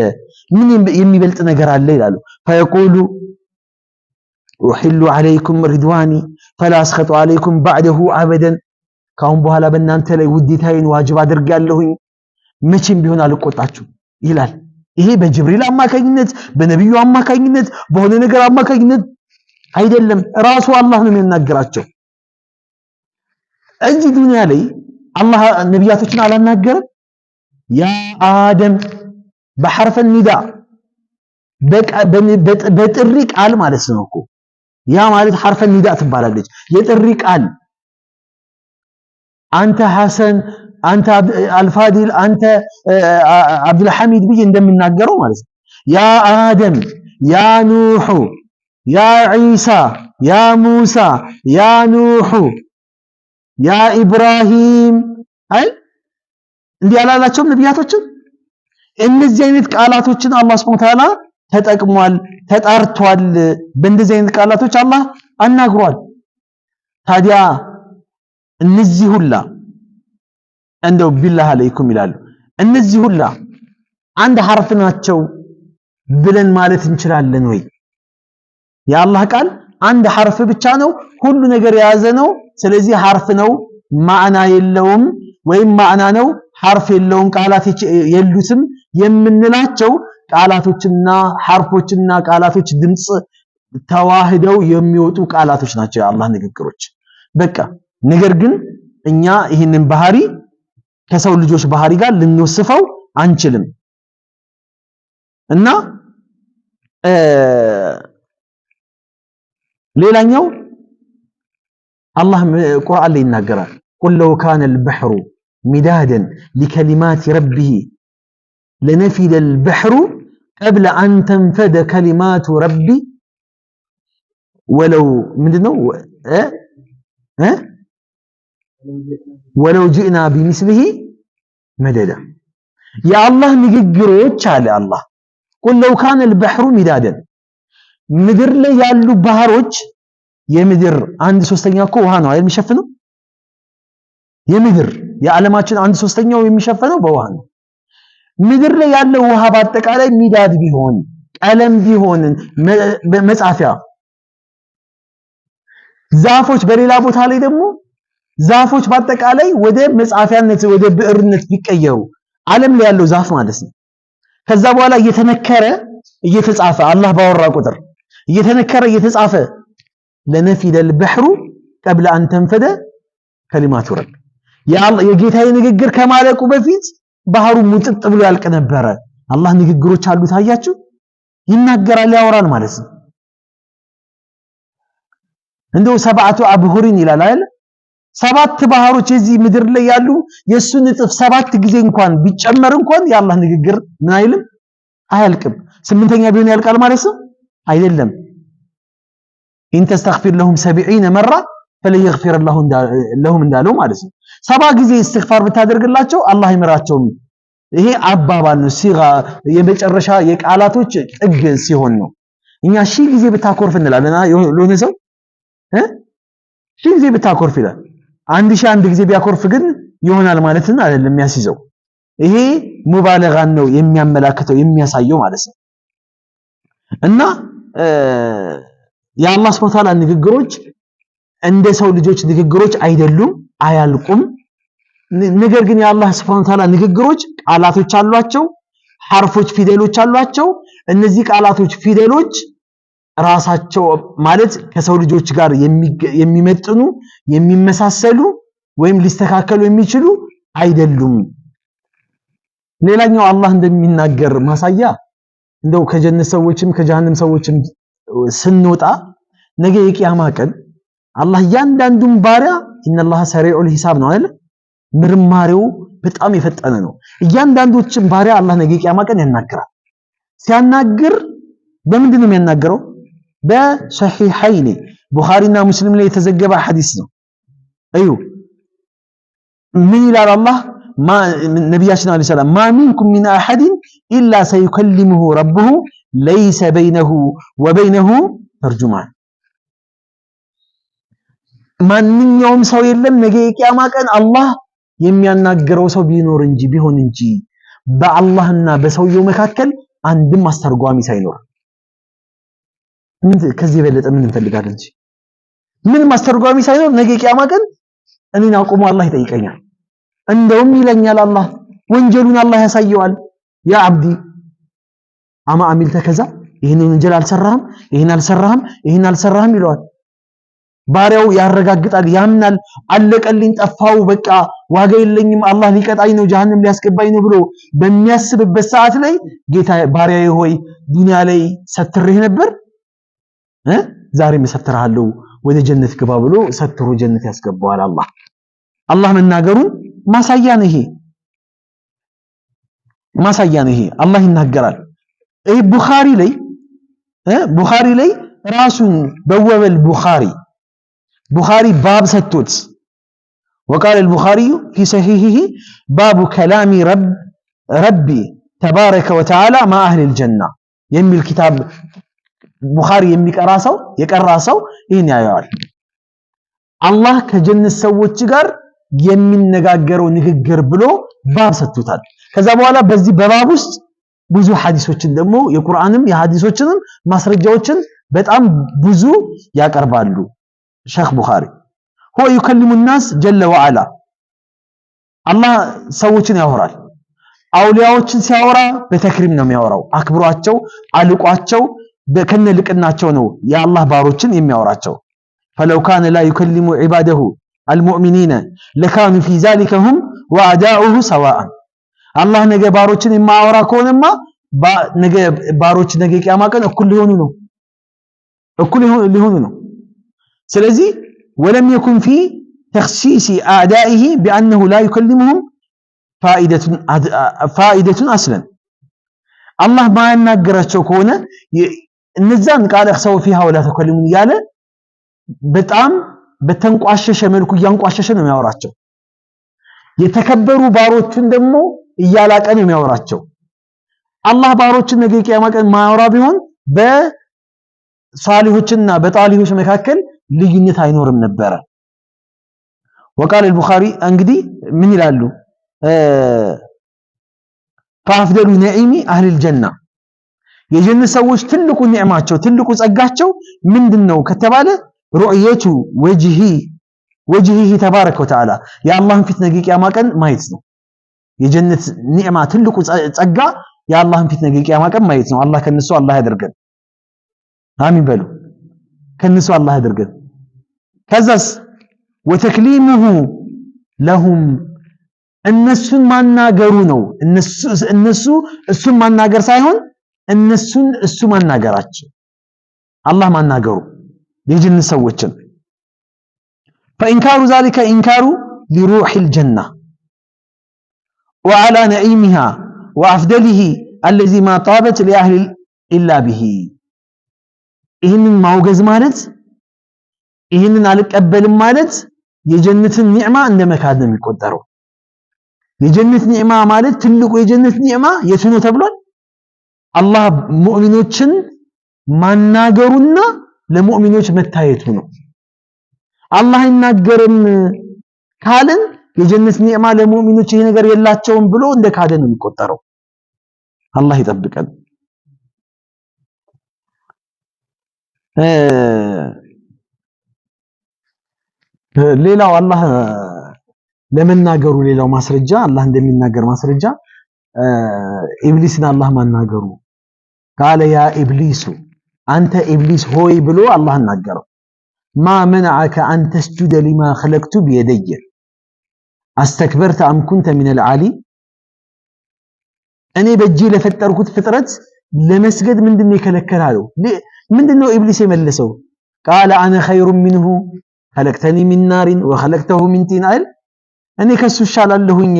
ምን የሚበልጥ ነገር አለ ይላሉ فيقول احل عليكم رضواني فلا اسخط عليكم بعده ابدا ካሁን በኋላ በእናንተ ላይ ውዴታዬን ዋጅብ አድርጋለሁኝ መቼም ቢሆን አልቆጣችሁ ይላል ይሄ በጅብሪል አማካኝነት በነብዩ አማካኝነት በሆነ ነገር አማካኝነት አይደለም ራሱ አላህ ነው የሚናገራቸው እዚህ ዱንያ ላይ አላህ ነብያቶችን አላናገረም ያ አደም በሐርፍ ኒዳ በጥሪ ቃል ማለት ነው እኮ ያ ማለት ሐርፍ ኒዳ ትባላለች የጥሪ ቃል አንተ ሐሰን አንተ አልፋዲል አንተ አብዱል ሐሚድ ብዬ እንደምናገረው ማለት ነው። ያ አደም ያ ኑህ ያ ዒሳ ያ ሙሳ ያ ኑህ ያ ኢብራሂም አይ እንዲህ ያላላቸውም ነቢያቶችም እነዚህ አይነት ቃላቶችን አላህ ሱብሓነሁ ወተዓላ ተጠቅሟል፣ ተጣርቷል። በእንደዚህ አይነት ቃላቶች አላህ አናግሯል። ታዲያ እነዚህ ሁላ እንደው ቢላህ አለይኩም ይላሉ እነዚህ ሁላ አንድ ሐርፍ ናቸው ብለን ማለት እንችላለን ወይ? የአላህ ቃል አንድ ሐርፍ ብቻ ነው፣ ሁሉ ነገር የያዘ ነው። ስለዚህ ሐርፍ ነው ማዕና የለውም፣ ወይም ማዕና ነው ሐርፍ የለውም፣ ቃላት የሉትም የምንላቸው ቃላቶችና ሐርፎችና ቃላቶች ድምጽ ተዋህደው የሚወጡ ቃላቶች ናቸው የአላህ ንግግሮች። በቃ ነገር ግን እኛ ይህንን ባህሪ ከሰው ልጆች ባህሪ ጋር ልንወስፈው አንችልም እና ሌላኛው አላህ ቁርአን ላይ ይናገራል ቁል ለው ካነ አልበሕሩ ሚዳደን ሊከሊማት ረቢህ ለነፊደ አልበሕሩ ቀብለ አን ተንፈደ ከሊማቱ ረቢ ወለው ምንድነው ወለው ጅእና ቢሚስሊሂ መደዳ የአላህ ንግግሮች አለ አላህ ቁል ለው ካነ አልበሕሩ ሚዳደን ምድር ላይ ያሉ ባህሮች የምድር 1/3 እኮ ውሃ ነው አይደል የሚሸፍነው የምድር የዓለማችን 1/3 የሚሸፈነው በውሃ ነው ምድር ላይ ያለው ውሃ በአጠቃላይ ሚዳድ ቢሆን ቀለም ቢሆን መጻፊያ ዛፎች በሌላ ቦታ ላይ ደግሞ ዛፎች በአጠቃላይ ወደ መጻፊያነት ወደ ብዕርነት ቢቀየሩ ዓለም ላይ ያለው ዛፍ ማለት ነው ከዛ በኋላ እየተነከረ እየተጻፈ አላህ ባወራ ቁጥር እየተነከረ እየተጻፈ ለነፊደ البحر قبل ان تنفد كلمات رب የጌታዬ ንግግር ከማለቁ በፊት ባህሩ ሙጥጥ ብሎ ያልቅ ነበረ አላህ ንግግሮች አሉት አያችሁ ይናገራል ያወራል ማለት ነው እንደው ሰባቱ አብሁሪን ይላል አይደል ሰባት ባህሮች እዚህ ምድር ላይ ያሉ የሱ ንጥፍ 7 ጊዜ እንኳን ቢጨመር እንኳን የአላህ ንግግር ምን አይልም አያልቅም ስምንተኛ ቢሆን ያልቃል ማለት ነው አይደለም ኢን ተስተግፊር ለሁም 70 መራ فلن يغفر لهم እንዳለው ማለት ነው 70 ጊዜ እስትግፋር ብታደርግላቸው አላህ ይምራቸውም ይሄ አባባል ነው ሲጋ የመጨረሻ የቃላቶች ጥግ ሲሆን ነው እኛ ሺህ ጊዜ ብታኮርፍ እንላለን ለሆነ ሰው ሺህ ጊዜ ብታኮርፍ ይላል አንድ ጊዜ ቢያኮርፍ ግን ይሆናል ማለትን አይደለም የሚያስይዘው ይሄ ሙባለጋን ነው የሚያመላክተው የሚያሳየው ማለት ነው እና የአላህ Subhanahu Ta'ala ንግግሮች እንደ ሰው ልጆች ንግግሮች አይደሉም አያልቁም ነገር ግን የአላህ Subhanahu Ta'ala ንግግሮች ቃላቶች አሏቸው ሐርፎች ፊደሎች አሏቸው እነዚህ ቃላቶች ፊደሎች ራሳቸው ማለት ከሰው ልጆች ጋር የሚመጥኑ የሚመሳሰሉ ወይም ሊስተካከሉ የሚችሉ አይደሉም ሌላኛው አላህ እንደሚናገር ማሳያ እንደው ከጀነት ሰዎችም ከጀሃነም ሰዎችም ስንወጣ ነገ የቂያማ ቀን አላህ ያንዳንዱን ባሪያ ኢነላህ ሰሪዑል ሂሳብ ነው አይደል ምርማሪው በጣም የፈጠነ ነው እያንዳንዶችን ባሪያ አላህ ነገ የቂያማ ቀን ያናግራል ሲያናግር በምንድን ነው የሚያናግረው በሰሂሐይን ቡኻሪና ሙስሊም ላይ የተዘገበ ሐዲስ ነው አዩ ምን ይላል አላህ ነብያችን አለይሂ ሰላም ማ ሚንኩም ሚን አሐድን ኢላ ሰይከልሙሁ ረብሁ ለይሰ በይነሁ ወበይነሁ ተርጁማን ማንኛውም ሰው የለም ነገ የቂያማ ቀን አላህ የሚያናገረው ሰው ቢሆን እንጂ በአላህና በሰውየው መካከል አንድም አስተርጓሚ ሳይኖር ምን ከዚህ በለጠ ምን እንፈልጋለን እንጂ ምን ማስተርጓሚ ሳይኖር ነገ የቂያማ ቀን እኔን አቁሞ አላህ ይጠይቀኛል እንደውም ይለኛል አላህ ወንጀሉን አላህ ያሳየዋል ያ አብዲ አማ አሚልተ ከዛ ይሄን ወንጀል አልሰራህም ይሄን አልሰራህም ይለዋል ባሪያው ያረጋግጣል ያምናል አለቀልኝ ጠፋው በቃ ዋጋ የለኝም አላህ ሊቀጣኝ ነው ጀሃነም ሊያስገባኝ ነው ብሎ በሚያስብበት ሰዓት ላይ ጌታ ባሪያዬ ሆይ ዱንያ ላይ ሰትሬህ ነበር ዛሬ መሰትራለሁ ወደ ጀነት ግባ ብሎ ሰትሮ ጀነት ያስገባዋል አላህ መናገሩን ማሳያ ነው ይሄ አላህ ይናገራል ይሄ ቡኻሪ ላይ ራሱን በወበል ቡኻሪ ባብ ሰጥቶት وقال البخاري في صحيحه باب كلام ربي تبارك وتعالى مع أهل الجنة የሚል ኪታብ ቡኻሪ የቀራ ሰው ይሄን ያያል አላህ ከጀነት ሰዎች ጋር የሚነጋገረው ንግግር ብሎ ባብ ሰጥቶታል ከዛ በኋላ በዚህ በባብ ውስጥ ብዙ ሐዲሶችን ደግሞ የቁርአንም የሐዲሶችንም ማስረጃዎችን በጣም ብዙ ያቀርባሉ ሼክ ቡኻሪ هو يكلم الناس جل وعلا الله ሰዎችን ያወራል አውሊያዎችን ሲያወራ በተክሪም ነው የሚያወራው አክብሯቸው አልቋቸው በከነ ልቅናቸው ነው የአላህ ባሮችን የሚያወራቸው فلو كان لا يكلم عباده المؤمنين لكانوا في ذلك هم واعداؤه سواء الله ነገ ባሮችን የማያወራ ከሆነማ ነገ ባሮች ነገ ቂያማ ቀን እኩል ሊሆኑ ነው ስለዚህ ولم يكن في تخصيص اعدائه بانه لا يكلمهم فائده اصلا الله ما يناገራቸው ከሆነ እነዛን ቃል እخسው فيها ولا تكلمون ያለ በጣም በተንቋሸሸ መልኩ ያንቋሸሸ ነው የሚያወራቸው የተከበሩ ባሮችን ደግሞ እያላቀ ነው የሚያወራቸው አላህ ባሮችን ነገ ቂያማ ቀን ማያወራ ቢሆን በሷሊሆችና በጣሊሆች መካከል ልዩነት አይኖርም ነበር وقال البخاري እንግዲህ ምን ይላሉ فافضل نعيم اهل الجنه የጀነት ሰዎች ትልቁ ኒዕማቸው ትልቁ ጸጋቸው ምንድነው ከተባለ رؤية وجهه تبارك وتعالى يا الله ፊት ነገ ቂያማ ቀን ማየት ነው የጀነት ኒዕማ ትልቁ ጸጋ ያ አላህን ፊት ነገ ቂያማ ቀን ማየት ነው አላህ ከነሱ አላህ ያደርገን አሚን በሉ ከነሱ አላህ ያደርገን ከዛስ ወተክሊሙሁ ለሁም እነሱን ማናገሩ ነው እሱን ማናገር ሳይሆን እሱ ማናገራቸው አላህ ማናገሩ የጀነት ሰዎችን فإنكار ذلك إنكار لروح الجنة وعلى نعيمها وأفضله الذي ما طابت لأهل إلا به ይህንን ማውገዝ ማለት ይህንን አልቀበልም ማለት የጀነትን ኒዕማ እንደመካድ ነው የሚቆጠረው የጀነት ኒዕማ ማለት ትልቁ የጀነት ኒዕማ የቱ ነው ተብሏል አላህ ሙእሚኖችን ማናገሩና ለሙእሚኖች መታየቱ ነው አላህ ይናገርም ካለን የጀነት ኒዕማ ለሙእሚኖች ይሄ ነገር የላቸውም ብሎ እንደካደ ነው የሚቆጠረው አላህ ይጠብቀን ሌላው አላህ ለመናገሩ ሌላው ማስረጃ አላህ እንደሚናገር ማስረጃ ኢብሊስን አላህ ማናገሩ قال يا ابليس انت ابليس ሆይ ብሎ አላህ እናገረው ما منعك ان تسجد لما خلقت بيدي استكبرت ام كنت من العالي እኔ በእጄ ለፈጠርኩት ፍጥረት ለመስገድ ምንድነው ይከለከላለው ምንድነው ኢብሊስ የመለሰው قال انا خير منه خلقتني من نار وخلقته من طين እኔ ከሱ ሻላለሁኝ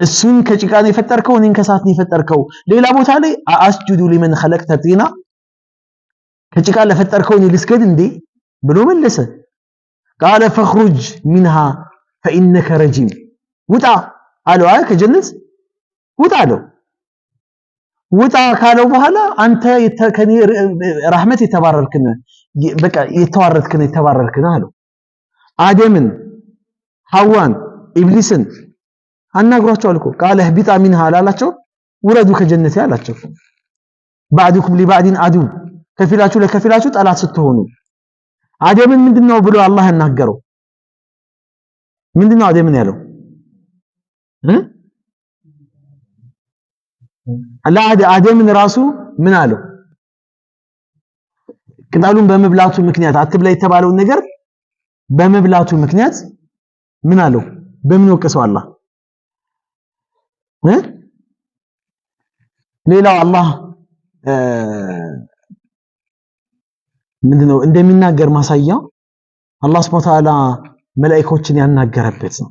እሱን ከጭቃ ነው የፈጠርከው እኔን ከሳት ነው የፈጠርከው ሌላ ቦታ ላይ አስጁዱ لمن خلقت طينا ከጭቃ ለፈጠርከው እኔ ልስገድ እንዴ ብሎ መለሰ قال فخرج منها فانك رجيم ውጣ አለው ከጀነት ውጣ አለው ውጣ ካለው በኋላ አንተ ከኔ ረህመት የተባረርክነ በቃ የተባረርክነ አለው አደምን ሐዋን ኢብሊስን አናግሯቸው አልኩ قال اهبط منها አላላቸው ውረዱ ከጀነት ያላቸው بعدكم لبعد عدو ከፊላችሁ ለከፊላችሁ ጠላት ስትሆኑ አደምን ምንድነው ብሎ አላህ ያናገረው ምንድነው አደምን ያለው አደምን ራሱ ምን አለው ቅጠሉን በመብላቱ ምክንያት አትብላ የተባለውን ነገር በመብላቱ ምክንያት ምን አለው በምን ወቀሰው አላህ ሌላው አላህ ምንድነው እንደሚናገር ማሳያ አላህ Subhanahu Wa Ta'ala መላእክቶችን ያናገረበት ነው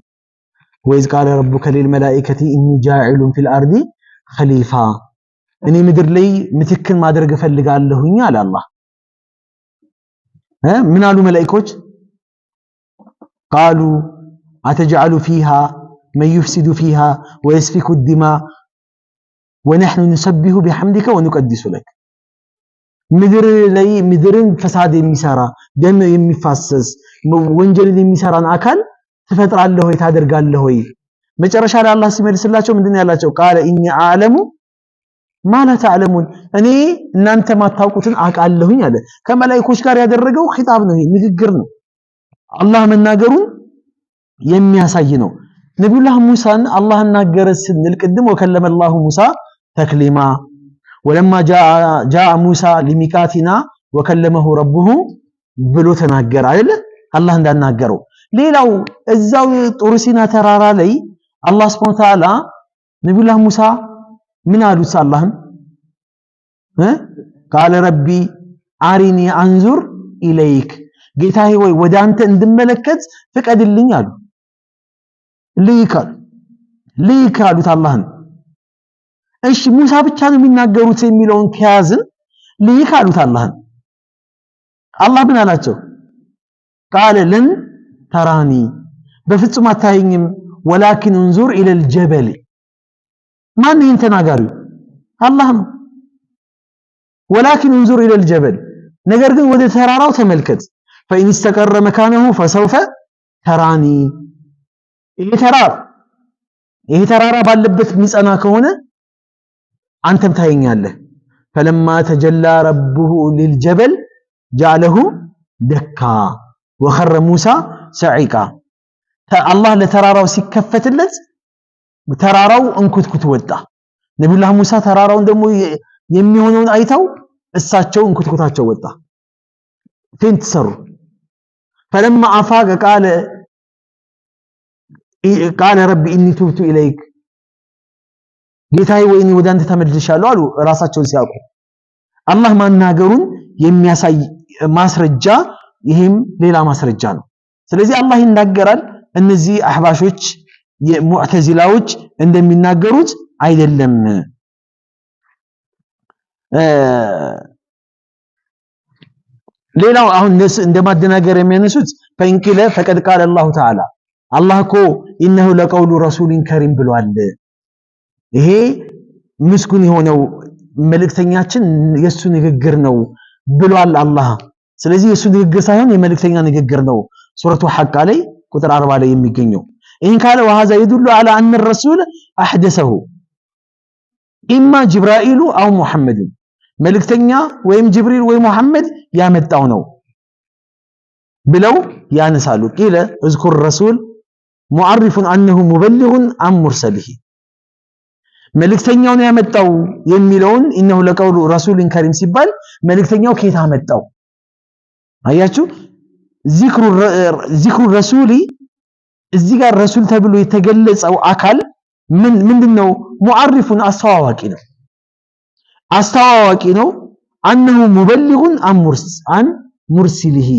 ወይዝ ቃለ ረቡከ ሊልመላኢከቲ ኢኒ ጃዒሉን ፊል አርዲ ኸሊፋ እኔ ምድር ላይ ምትክን ማድረግ እፈልጋለሁኝ አለ አላህ። ምን አሉ መላእክቶች? ቃሉ አተጅዐሉ ፊሃ መን ዩፍሲዱ ፊሃ ወየስፊኩ ዲማ ወነሕኑ ኑሰቢሑ ቢሐምዲከ ወኑቀድሱ ለክ። ምድር ላይ ምድርን ፈሳድ የሚሰራ ደም የሚፋሰስ ወንጀልን የሚሰራን አካል ትፈጥራለህ ወይ ታደርጋለህ ወይ? መጨረሻ ላይ አላህ ሲመልስላቸው ምንድነው ያላቸው? ቃለ ኢኒ አዕለሙ ማ ላ ተዕለሙን እኔ እናንተ ማታውቁትን አውቃለሁኝ አለ። ከመላእክቶች ጋር ያደረገው ኺጣብ ነው፣ ንግግር ነው። አላህ መናገሩን የሚያሳይ ነው። ነብዩላህ ሙሳን አላህ አናገረ ስንል ቅድም ወከለመ አላሁ ሙሳ ተክሊማ ወለማ ጃአ ሙሳ ሊሚቃቲና ወከለመሁ ረቡሁ ብሎ ተናገረ አይደለ? አላህ እንዳናገረው። ሌላው እዛው ጡር ሲና ተራራ ላይ አላህ ሱብሓነሁ ወተዓላ ነብዩላህ ሙሳ ምን አሉት? አላህን ቃለ ረቢ አሪኒ አንዙር ኢለይክ ጌታዬ ወይ ወደ አንተ እንድመለከት ፍቀድልኝ አሉ። ልይክ አሉት አላህን። እሺ ሙሳ ብቻ ነው የሚናገሩት የሚለውን ከያዝን ልይክ አሉት አላህን። አላህ ምን አላቸው? ቃለ ለን ተራኒ በፍጹም አታየኝም፣ ወላኪን እንዙር ኢለል ጀበል ማን ይህን ተናጋሪው? አላህ ነው። ወላኪን እንዙር ኢለል ጀበል ነገር ግን ወደ ተራራው ተመልከት። ፈኢን ኢስተቀረ መካነሁ ፈሰውፈ ተራኒ ይሄ ተራራ ባለበት የሚጸና ከሆነ አንተም ታየኛለህ። ፈለማ ተጀላ ረቡሁ ሊልጀበል ጀዐለሁ ደካ ወኸረ ሙሳ ሰዒቃ አላህ ለተራራው ሲከፈትለት ተራራው እንኩትኩት ወጣ። ነብዩላህ ሙሳ ተራራውን ደግሞ የሚሆነውን አይተው እሳቸው እንኩትኩታቸው ወጣ። ፌንት ሰሩ። ፈለማ አፋቀ ቃለ ረቢ ኢኒ ቱብቱ ኢለይክ ጌታዬ ወይኔ ወደ አንተ ተመልሻለሁ አሉ። ራሳቸውን ሲያውቁ አላህ ማናገሩን የሚያሳይ ማስረጃ፣ ይሄም ሌላ ማስረጃ ነው። ስለዚህ አላህ ይናገራል። እነዚህ አህባሾች የሙዕተዚላዎች እንደሚናገሩት አይደለም። ሌላው አሁን እንደማደናገር የሚያነሱት ፈንቂለ ፈቀድ ቃለ አላሁ ተዓላ አላህ እኮ ኢነሁ ለቀውሉ ረሱሊን ከሪም ብሏል። ይሄ ምስጉን የሆነው መልእክተኛችን የሱ ንግግር ነው ብሏል አላህ። ስለዚህ የሱ ንግግር ሳይሆን የመልእክተኛ ንግግር ነው። ሱረቱ ሐቃ ላይ ቁጥር 40 ላይ የሚገኘው ይህን ካለ ወሃዛ ይዱሉ አላ አን ረሱል አሕደሰሁ ኢማ ጅብራኢሉ አው ሙሐመድ መልእክተኛ ወይም ጅብሪል ወይ ሙሐመድ ያመጣው ነው ብለው ያነሳሉ። ቂለ እዝኩር ረሱል ሙዓሪፉን አነሁ ሙበሊጉን አን ሙርሰሊሂ መልእክተኛውን ያመጣው የሚለውን ኢነሁ ለቀውሉ ረሱልን ከሪም ሲባል መልእክተኛው ከየት አመጣው? አያችሁ ዚክሩ ረሱሊ እዚህ ጋር ረሱል ተብሎ የተገለጸው አካል ምንድነው? ሙዓሪፉን አስተዋዋቂ ነው። አነሁ ሙበሊጉን አን ሙርሲሊሂ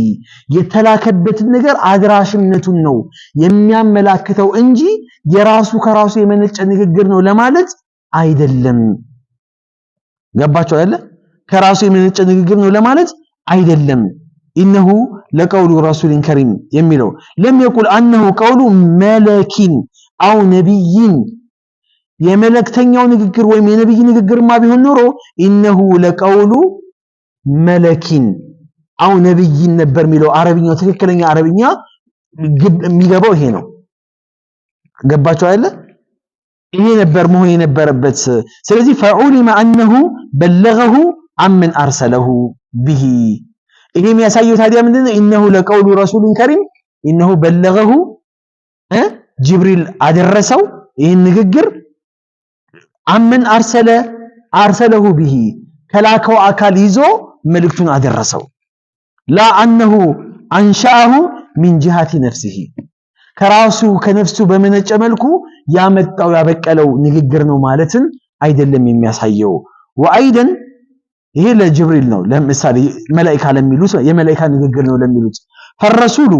የተላከበትን ነገር አድራሽነቱን ነው የሚያመላክተው እንጂ የራሱ ከራሱ የመነጨ ንግግር ነው ለማለት አይደለም። ገባችሁ አይደለ? ከራሱ የመነጨ ንግግር ነው ለማለት አይደለም። ኢነሁ ለቀውሉ ረሱልን ከሪም የሚለው ለም የቁል አነሁ ቀውሉ መለኪን አው ነቢይን የመለክተኛው ንግግር ወይም የነብይ ንግግርማ ቢሆን ኖሮ ኢነሁ ለቀውሉ መለኪን አው ነብይን ነበር የሚለው። አረብኛው ትክክለኛ አረብኛ የሚገባው ይሄ ነው። ገባችሁ አይደለ? ይሄ ነበር መሆን የነበረበት። ስለዚህ ፈዑሊመ አነሁ በለገሁ አመን አርሰለሁ ቢሂ ይሄ የሚያሳየው ታዲያ ምንድነው? ኢነሁ ለቀውሉ ረሱልን ከሪም ኢነሁ በለገሁ ጅብሪል አደረሰው ይህን ንግግር አመን አርሰለሁ ቢሂ ከላከው አካል ይዞ መልእክቱን አደረሰው። ላ አነሁ አንሻአሁ ሚን ጂሃቲ ነፍሲሂ ከራሱ ከነፍሱ በመነጨ መልኩ ያመጣው ያበቀለው ንግግር ነው ማለትን አይደለም የሚያሳየው። ወአይደን ይሄ ለጅብሪል ነው። ለምሳሌ መላእክት ለሚሉት የመላእክት ንግግር ነው ለሚሉት ፈረሱሉ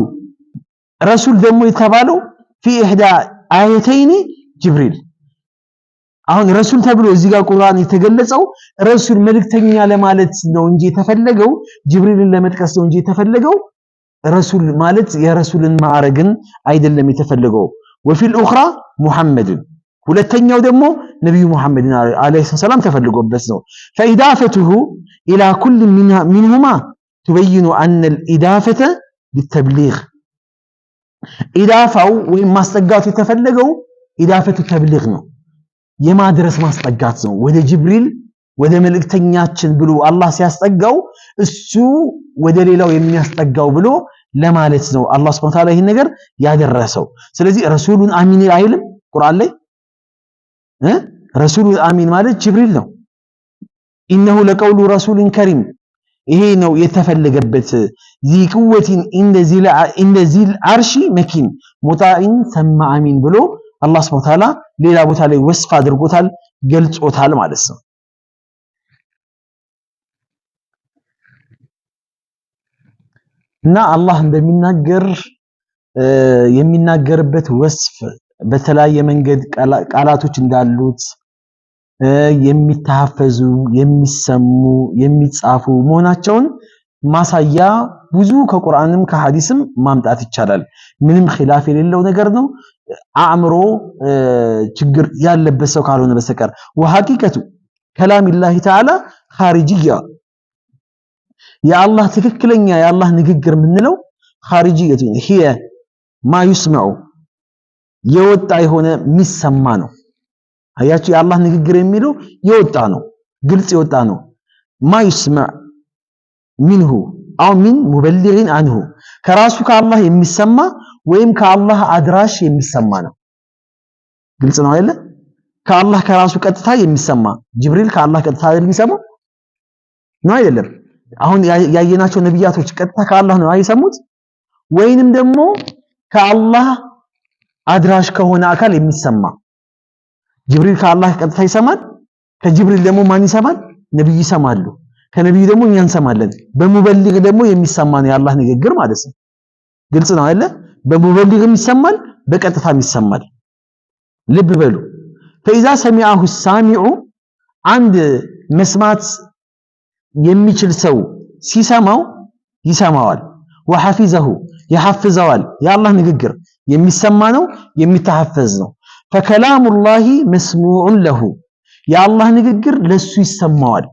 ረሱል ደግሞ የተባለው ፊ ኢህዳ አየተይኒ ጅብሪል አሁን ረሱል ተብሎ እዚህ ጋር ቁርአን የተገለጸው ረሱል መልእክተኛ ለማለት ነው እንጂ የተፈለገው ጅብሪልን ለመጥቀስ ነው እንጂ የተፈለገው ረሱል ማለት የረሱልን ማዕረግን አይደለም የተፈለገው ወፊል ኡኽራ ሙሐመድን ሁለተኛው ደግሞ ነብዩ ሙሐመድን አለይሂ ሰላም ተፈልጎበት ነው فإضافته إلى كل منهما تبين أن الإضافة للتبليغ ኢዳፋው ወይም ማስጠጋቱ የተፈለገው ኢዳፈቱ ተብሊግ ነው የማድረስ ማስጠጋት ነው ወደ ጅብሪል ወደ መልእክተኛችን ብሎ አላህ ሲያስጠጋው እሱ ወደ ሌላው የሚያስጠጋው ብሎ ለማለት ነው አላህ Subhanahu Wa Ta'ala ይሄን ነገር ያደረሰው ስለዚህ ረሱሉን አሚን አይልም ቁርአን ላይ ረሱሉን አሚን ማለት ጅብሪል ነው ኢነሁ ለቀውሉ ረሱልን ከሪም ይሄ ነው የተፈለገበት ዚቁወቲን እንደዚህ አርሺ መኪን ሙጣኢን ሰማ አሚን ብሎ አላህ Subhanahu Wa Ta'ala ሌላ ቦታ ላይ ወስፍ አድርጎታል ገልጾታል ማለት ነው እና አላህ እንደሚናገር የሚናገርበት ወስፍ በተለያየ መንገድ ቃላቶች እንዳሉት የሚታፈዙ የሚሰሙ የሚጻፉ መሆናቸውን ማሳያ ብዙ ከቁርአንም ከሐዲስም ማምጣት ይቻላል ምንም ኺላፍ የሌለው ነገር ነው አእምሮ ችግር ያለበት ሰው ካልሆነ በስተቀር ወሐቂቀቱ ከላሚላሂ ተዓላ ኻሪጂያ የአላህ ትክክለኛ የአላህ ንግግር ምንለው ኻሪጂየቱ هي ما يسمع የወጣ የሆነ የሚሰማ ነው አያችሁ የአላህ ንግግር የሚለው የወጣ ነው ግልጽ የወጣ ነው ما يسمع منه او من مبلغ عنه ከራሱ ከአላህ የሚሰማ ወይም ከአላህ አድራሽ የሚሰማ ነው ግልጽ ነው አይደል ከአላህ ከራሱ ቀጥታ የሚሰማ ጅብሪል ከአላህ ቀጥታ የሚሰማው ነው አይደለም አሁን ያየናቸው ነብያቶች ቀጥታ ከአላህ ነው አይሰሙት ወይንም ደግሞ ከአላህ አድራሽ ከሆነ አካል የሚሰማ ጅብሪል ከአላህ ቀጥታ ይሰማል ከጅብሪል ደግሞ ማን ይሰማል ነብይ ይሰማሉ ከነብዩ ደግሞ እኛ እንሰማለን በሙበሊግ ደግሞ የሚሰማ ነው የአላህ ንግግር ማለት ነው ግልጽ ነው አይደል በሙበሊግም ይሰማል በቀጥታም ይሰማል ልብ በሉ فاذا سمعه السامع አንድ መስማት የሚችል ሰው ሲሰማው ይሰማዋል وحفظه يحفظዋል የአላህ ንግግር የሚሰማ ነው የሚተሐፈዝ ነው فكلام الله مسموع له የአላህ ንግግር ለሱ ይሰማዋል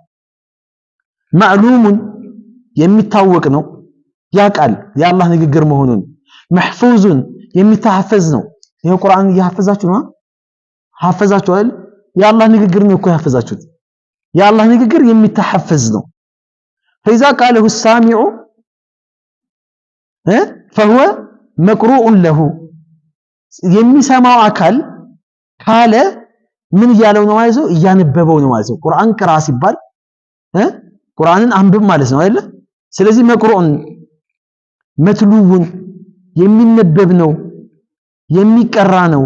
معلوم የሚታወቅ ነው ያቃል የአላህ ንግግር መሆኑን محفوظ የሚተሐፈዝ ነው ይሄ ቁርአን ያሐፈዛችሁ ነው ሐፈዛችሁ አይደል የአላህ ንግግር ነው እኮ ያሐፈዛችሁት የአላህ ንግግር የሚተሐፈዝ ነው فإذا قاله السامع فهو مقروء له የሚሰማው አካል ካለ ምን ያለው ነው ማለት ነው እያነበበው ነው ማለት ነው ቁርአን ቅራ ሲባል ቁርአንን አንብብ ማለት ነው አይደል ስለዚህ መቅሩኡን መትሉውን የሚነበብ ነው የሚቀራ ነው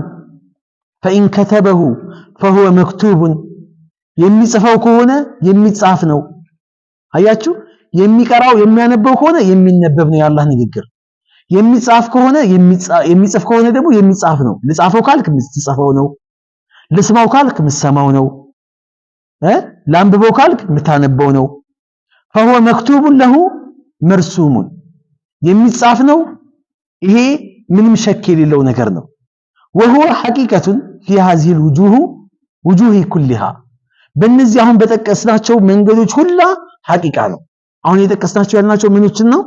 فإن كتبه فهو مكتوب የሚጽፈው ከሆነ የሚጻፍ ነው አያችሁ የሚቀራው የሚያነበው ከሆነ የሚነበብ ነው የአላህ ንግግር የሚጻፍ ከሆነ የሚጽፍ ከሆነ ደግሞ የሚጻፍ ነው ልጻፈው ካልክ ምትጽፈው ነው ልስማው ካልክ ምሰማው ነው ላንብበው ካልክ ምታነበው ነው فهو مكتوب له مرسوم የሚጻፍ ነው ይሄ ምንም ሸክ የሌለው ነገር ነው وهو حقيقة في هذه الوجوه كلها በእነዚህ አሁን በተጠቀስናቸው መንገዶች ሁላ ሐቂቃ ነው አሁን የተጠቀስናቸው ያልናቸው ምኖችን ነው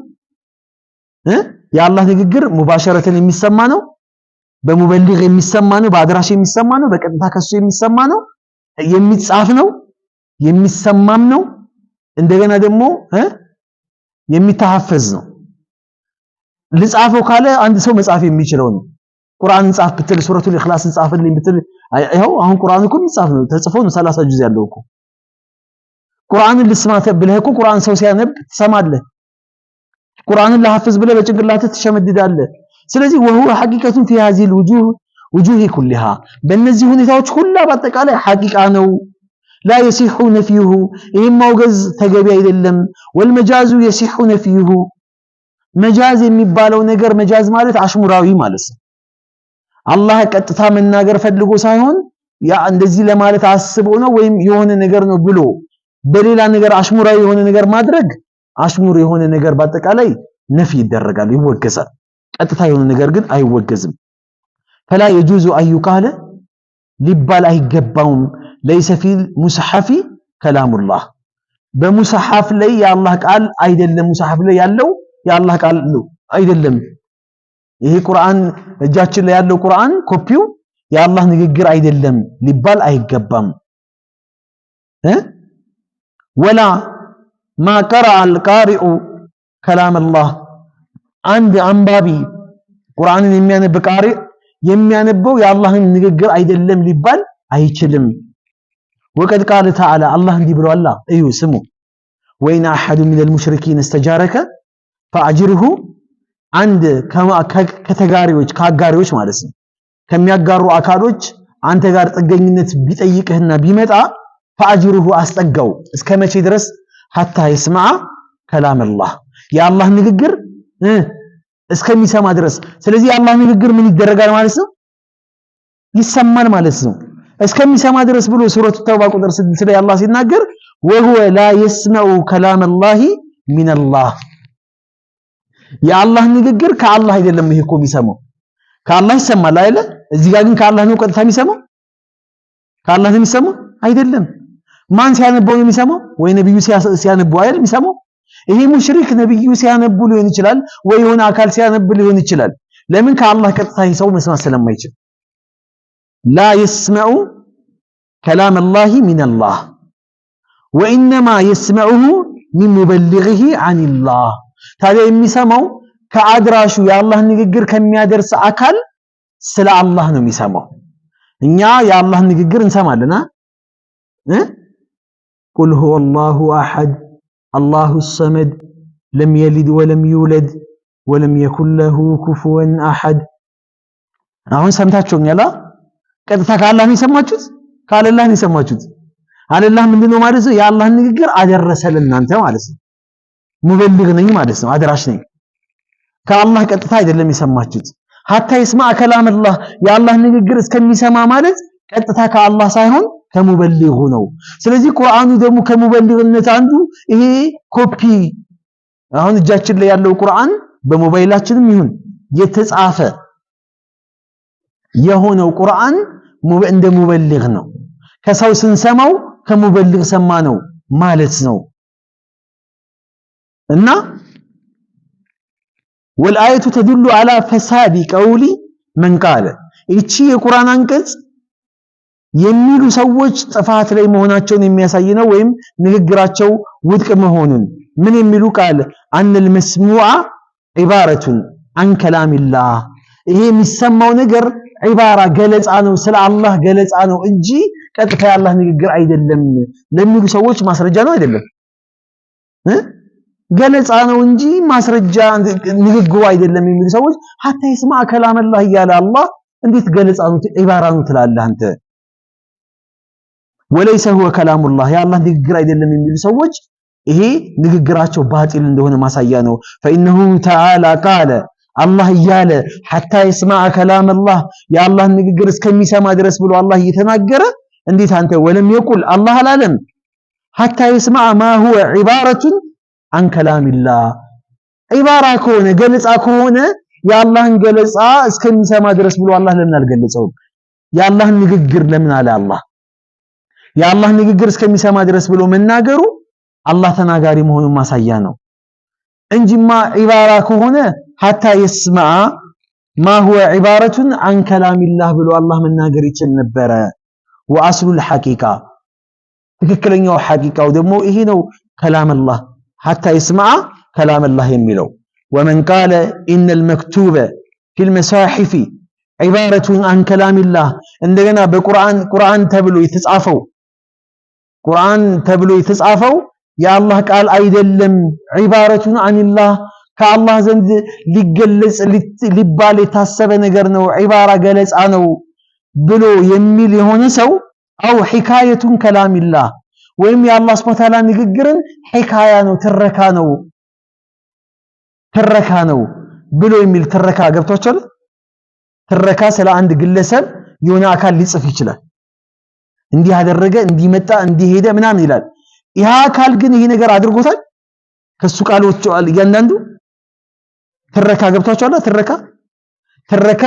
የአላህ ንግግር ሙባሸረተን የሚሰማ ነው በሙበሊግ የሚሰማ ነው በአድራሽ የሚሰማ ነው በቀጥታ ከሱ የሚሰማ ነው የሚጻፍ ነው የሚሰማም ነው እንደገና ደግሞ የሚተሐፈዝ ነው ልጻፈው ካለ አንድ ሰው መጻፍ የሚችለው ነው ቁርአን ጻፍ ብትል ሱረቱል ኢኽላስ ጻፍልኝ ብትል አይው አሁን ቁርአን እኮ የሚጻፍ ነው ተጽፎ ነው 30 ጁዝ ያለው እኮ ቁርአንን ልስማ ተብለህ እኮ ቁርአን ሰው ሲያነብ ትሰማለህ ቁርአንን ለሐፍዝ ብለህ በጭንቅላትህ ትሸመድዳለህ ስለዚህ وهو حقيقة في هذه الوجوه كلها በእነዚህ ሁኔታዎች ሁላ በአጠቃላይ ሐቂቃ ነው لا يصح نفيه ይሄም ማውገዝ ተገቢ አይደለም والمجاز يصح نفيه መጃዝ የሚባለው ነገር መጃዝ ማለት አሽሙራዊ ማለት ነው አላህ ቀጥታ መናገር ፈልጎ ሳይሆን ያ እንደዚህ ለማለት አስቦ ነው ወይም የሆነ ነገር ነው ብሎ በሌላ ነገር አሽሙራዊ የሆነ ነገር ማድረግ አሽሙር የሆነ ነገር በአጠቃላይ ነፊ ይደረጋል ይወገዛል ቀጥታ የሆነ ነገር ግን አይወገዝም فلا يجوز أن يقال ሊባል አይገባውም ليس في المصحف كلام الله በሙስሐፍ ላይ የአላህ ቃል አይደለም ሙስሐፍ ላይ ያለው የአላህ ቃል ነው አይደለም ይሄ ቁርአን እጃችን ላይ ያለው ቁርአን ኮፒው የአላህ ንግግር አይደለም ሊባል አይገባም ولا ما قرأ القارئ كلام الله አንድ አንባቢ ቁርአንን የሚያነብ ቃሪ የሚያነበው የአላህን ንግግር አይደለም ሊባል አይችልም وقد قال تعالى الله እንዲህ ብሏል እዩ ስሙ وإن أحد من المشركين استجارك فأجره አንድ ከተጋሪዎች ካጋሪዎች ማለት ነው ከሚያጋሩ አካሎች አንተ ጋር ጥገኝነት ቢጠይቅህና ቢመጣ فأجره አስጠጋው እስከመቼ ድረስ حتى يسمع كلام الله የአላህ ንግግር እስከሚሰማ ድረስ ስለዚህ የአላህ ንግግር ምን ይደረጋል ማለት ነው ይሰማል ማለት ነው እስከሚሰማ ድረስ ብሎ ሱረቱ ተውባ ቁጥር 6 ላይ አላህ ሲናገር وهو لا يسمع كلام الله من الله የአላህ ንግግር ከአላህ አይደለም ይሄ እኮ የሚሰማው ከአላህ ይሰማል አይደል እዚህ ጋር ግን ከአላህ ነው ቀጥታ የሚሰማው ከአላህ ነው የሚሰማው አይደለም ማን ሲያነበው ነው የሚሰማው ወይ ነብዩ ሲያነቡ አይደል የሚሰማው ይሄ ሙሽሪክ ነብዩ ሲያነቡ ሊሆን ይችላል ወይ የሆነ አካል ሲያነብ ሊሆን ይችላል ለምን ከአላህ ቀጥታ ሰው መስማት ስለማይችል لا يسمع كلام الله من الله وإنما يسمعه من مبلغه عن الله ታዲያ የሚሰማው ከአድራሹ የአላህ ንግግር ከሚያደርስ አካል ስለ አላህ ነው የሚሰማው እኛ የአላህ ንግግር እንሰማለና قل هو الله احد الله الصمد لم يلد ولم يولد ولم يكن له كفوا احد አሁን ሰምታችሁኛል ቀጥታ ከአላህ ነው የሰማችሁት ከአላህ ነው የሰማችሁት አላህ ምንድነው ማለት ነው የአላህ ንግግር አደረሰ ለእናንተ ማለት ነው ሙበልግ ነኝ ማለት ነው አድራሽ ነኝ ከአላህ ቀጥታ አይደለም የሰማችሁት hatta يسمع كلام الله የአላህ ንግግር እስከሚሰማ ማለት ቀጥታ ከአላህ ሳይሆን ከሙበልጉ ነው ስለዚህ ቁርአኑ ደግሞ ከሙበልግነት አንዱ ይሄ ኮፒ አሁን እጃችን ላይ ያለው ቁርአን በሞባይላችንም ይሁን የተጻፈ የሆነው ቁርአን እንደ ሙበልግ ነው ከሰው ስንሰማው ከሙበልግ ሰማ ነው ማለት ነው እና والآية تدل على فساد قول من قال እቺ የቁርአን አንቀጽ የሚሉ ሰዎች ጥፋት ላይ መሆናቸውን የሚያሳይ ነው ወይም ንግግራቸው ውድቅ መሆኑን ምን የሚሉ ቃል أن المسموع عبارة عن كلام الله ይሄ የሚሰማው ነገር ዒባራ ገለጻ ነው ስለ አላህ ገለጻ ነው እንጂ ቀጥታ ያላህ ንግግር አይደለም ለሚሉ ሰዎች ማስረጃ ነው አይደለም ገለጻ ነው እንጂ ማስረጃ ንግግሩ አይደለም የሚሉ ሰዎች hatta يسمع كلام الله ያለ አላህ እንዴት ገለጻ ነው ዒባራ ነው ትላለህ አንተ وليس هو كلام الله يا الله ንግግር አይደለም የሚሉ ሰዎች ይሄ ንግግራቸው ባጢል እንደሆነ ማሳያ ነው فإنه تعالى قال الله እያለ حتى يسمع كلام الله يا الله ንግግር እስከሚሰማ ድረስ ብሎ አላህ እየተናገረ እንዴት አንተ ወለም يقول الله አላለም حتى يسمع ما هو عبارة عن كلام الله ዒባራ ከሆነ ገለጻ ከሆነ የአላህን ገለጻ እስከሚሰማ ድረስ ብሎ አላህ ለምን አልገለጸው የአላህን ንግግር ለምን አለ አላህ የአላህ ንግግር እስከሚሰማ ድረስ ብሎ መናገሩ አላህ ተናጋሪ መሆኑን ማሳያ ነው እንጂማ ዒባራ ከሆነ حتى يسمع ما هو عبارة عن كلام الله ብሎ አላህ መናገር ይችል ነበር واصل الحقيقه ትክክለኛው ሐቂቃው ደግሞ ይሄ ነው كلام الله حتى يسمع كلام الله የሚለው ومن قال ان المكتوب في المصاحف عبارة عن كلام الله እንደገና በቁርአን ተብሎ የተጻፈው የአላህ ቃል አይደለም عبارة عن الله ከአላህ ዘንድ ሊገለጽ ሊባል የታሰበ ነገር ነው ዒባራ ገለጻ ነው ብሎ የሚል የሆነ ሰው አው ሒካየቱን ከላሚላህ ወይም የአላህ Subhanahu Wa Ta'ala ንግግርን ሒካያ ነው ትረካ ነው ብሎ የሚል ትረካ ገብቷችኋል ትረካ ስለ አንድ ግለሰብ የሆነ አካል ሊጽፍ ይችላል። እንዲህ ያደረገ እንዲህ መጣ እንዲህ ሄደ ምናምን ይላል። ያ አካል ግን ይሄ ነገር አድርጎታል? ከሱ ቃሎች እያንዳንዱ ትረካ ገብቷቸዋል። ትረካ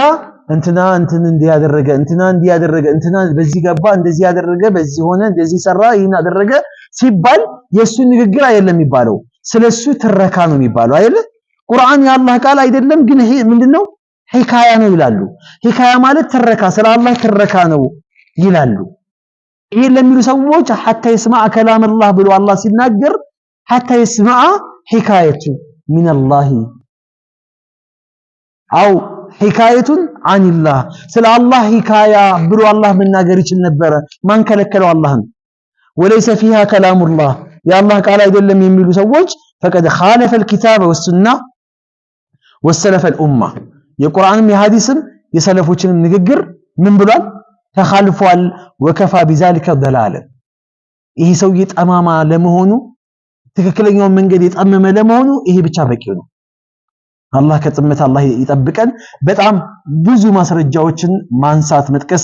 እንትና እንዲህ ያደረገ እንትና እንዲህ ያደረገ እንትና በዚህ ገባ እንደዚህ ያደረገ በዚህ ሆነ እንደዚህ ሰራ ይሄን አደረገ ሲባል የሱ ንግግር አይደለም የሚባለው፣ ስለሱ ትረካ ነው የሚባለው አይደለ? ቁርአን የአላህ ቃል አይደለም፣ ግን ይሄ ምንድነው? ሂካያ ነው ይላሉ። ሂካያ ማለት ትረካ፣ ስለ አላህ ትረካ ነው ይላሉ። ይሄ ለሚሉ ሰዎች ሐታ ይስማዕ ከላም አላህ ብሎ አላህ ሲናገር ሐታ ይስማዕ ሂካየቱ ሚነላህ አው ሂካየቱን አንላህ ስለ አላህ ሂካያ ብሎ አላህ መናገር ይችል ነበረ። ማን ከለከለው? አላህን። ወለይሰ ፊሃ ከላሙላህ የአላህ ቃል አይደለም የሚሉ ሰዎች ፈቀድ ኻለፈ الكتاب والسنة والسلف الأمة የቁርአንም የሐዲስም የሰለፎችንም ንግግር ምን ብሏል? ተኻልፏል። ወከፋ بذلك ضلالا ይሄ ሰውዬ ጠማማ ለመሆኑ ትክክለኛውን መንገድ የጠመመ ለመሆኑ ይሄ ብቻ በቂ ነው። አላህ ከጥመት አላህ ይጠብቀን። በጣም ብዙ ማስረጃዎችን ማንሳት መጥቀስ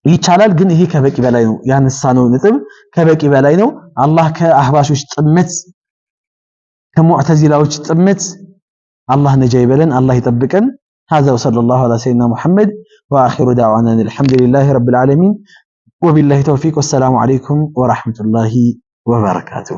ይቻላል፣ ግን ይሄ ከበቂ በላይ ነው። ያነሳነው ነጥብ ከበቂ በላይ ነው። አላህ ከአህባሾች ጥመት ከሙዕተዚላዎች ጥመት አላህ ነጃ ይበለን፣ አላህ ይጠብቀን። هذا وصلى الله على سيدنا محمد واخر دعوانا الحمد لله رب العالمين وبالله توفيق والسلام عليكم ورحمة الله وبركاته.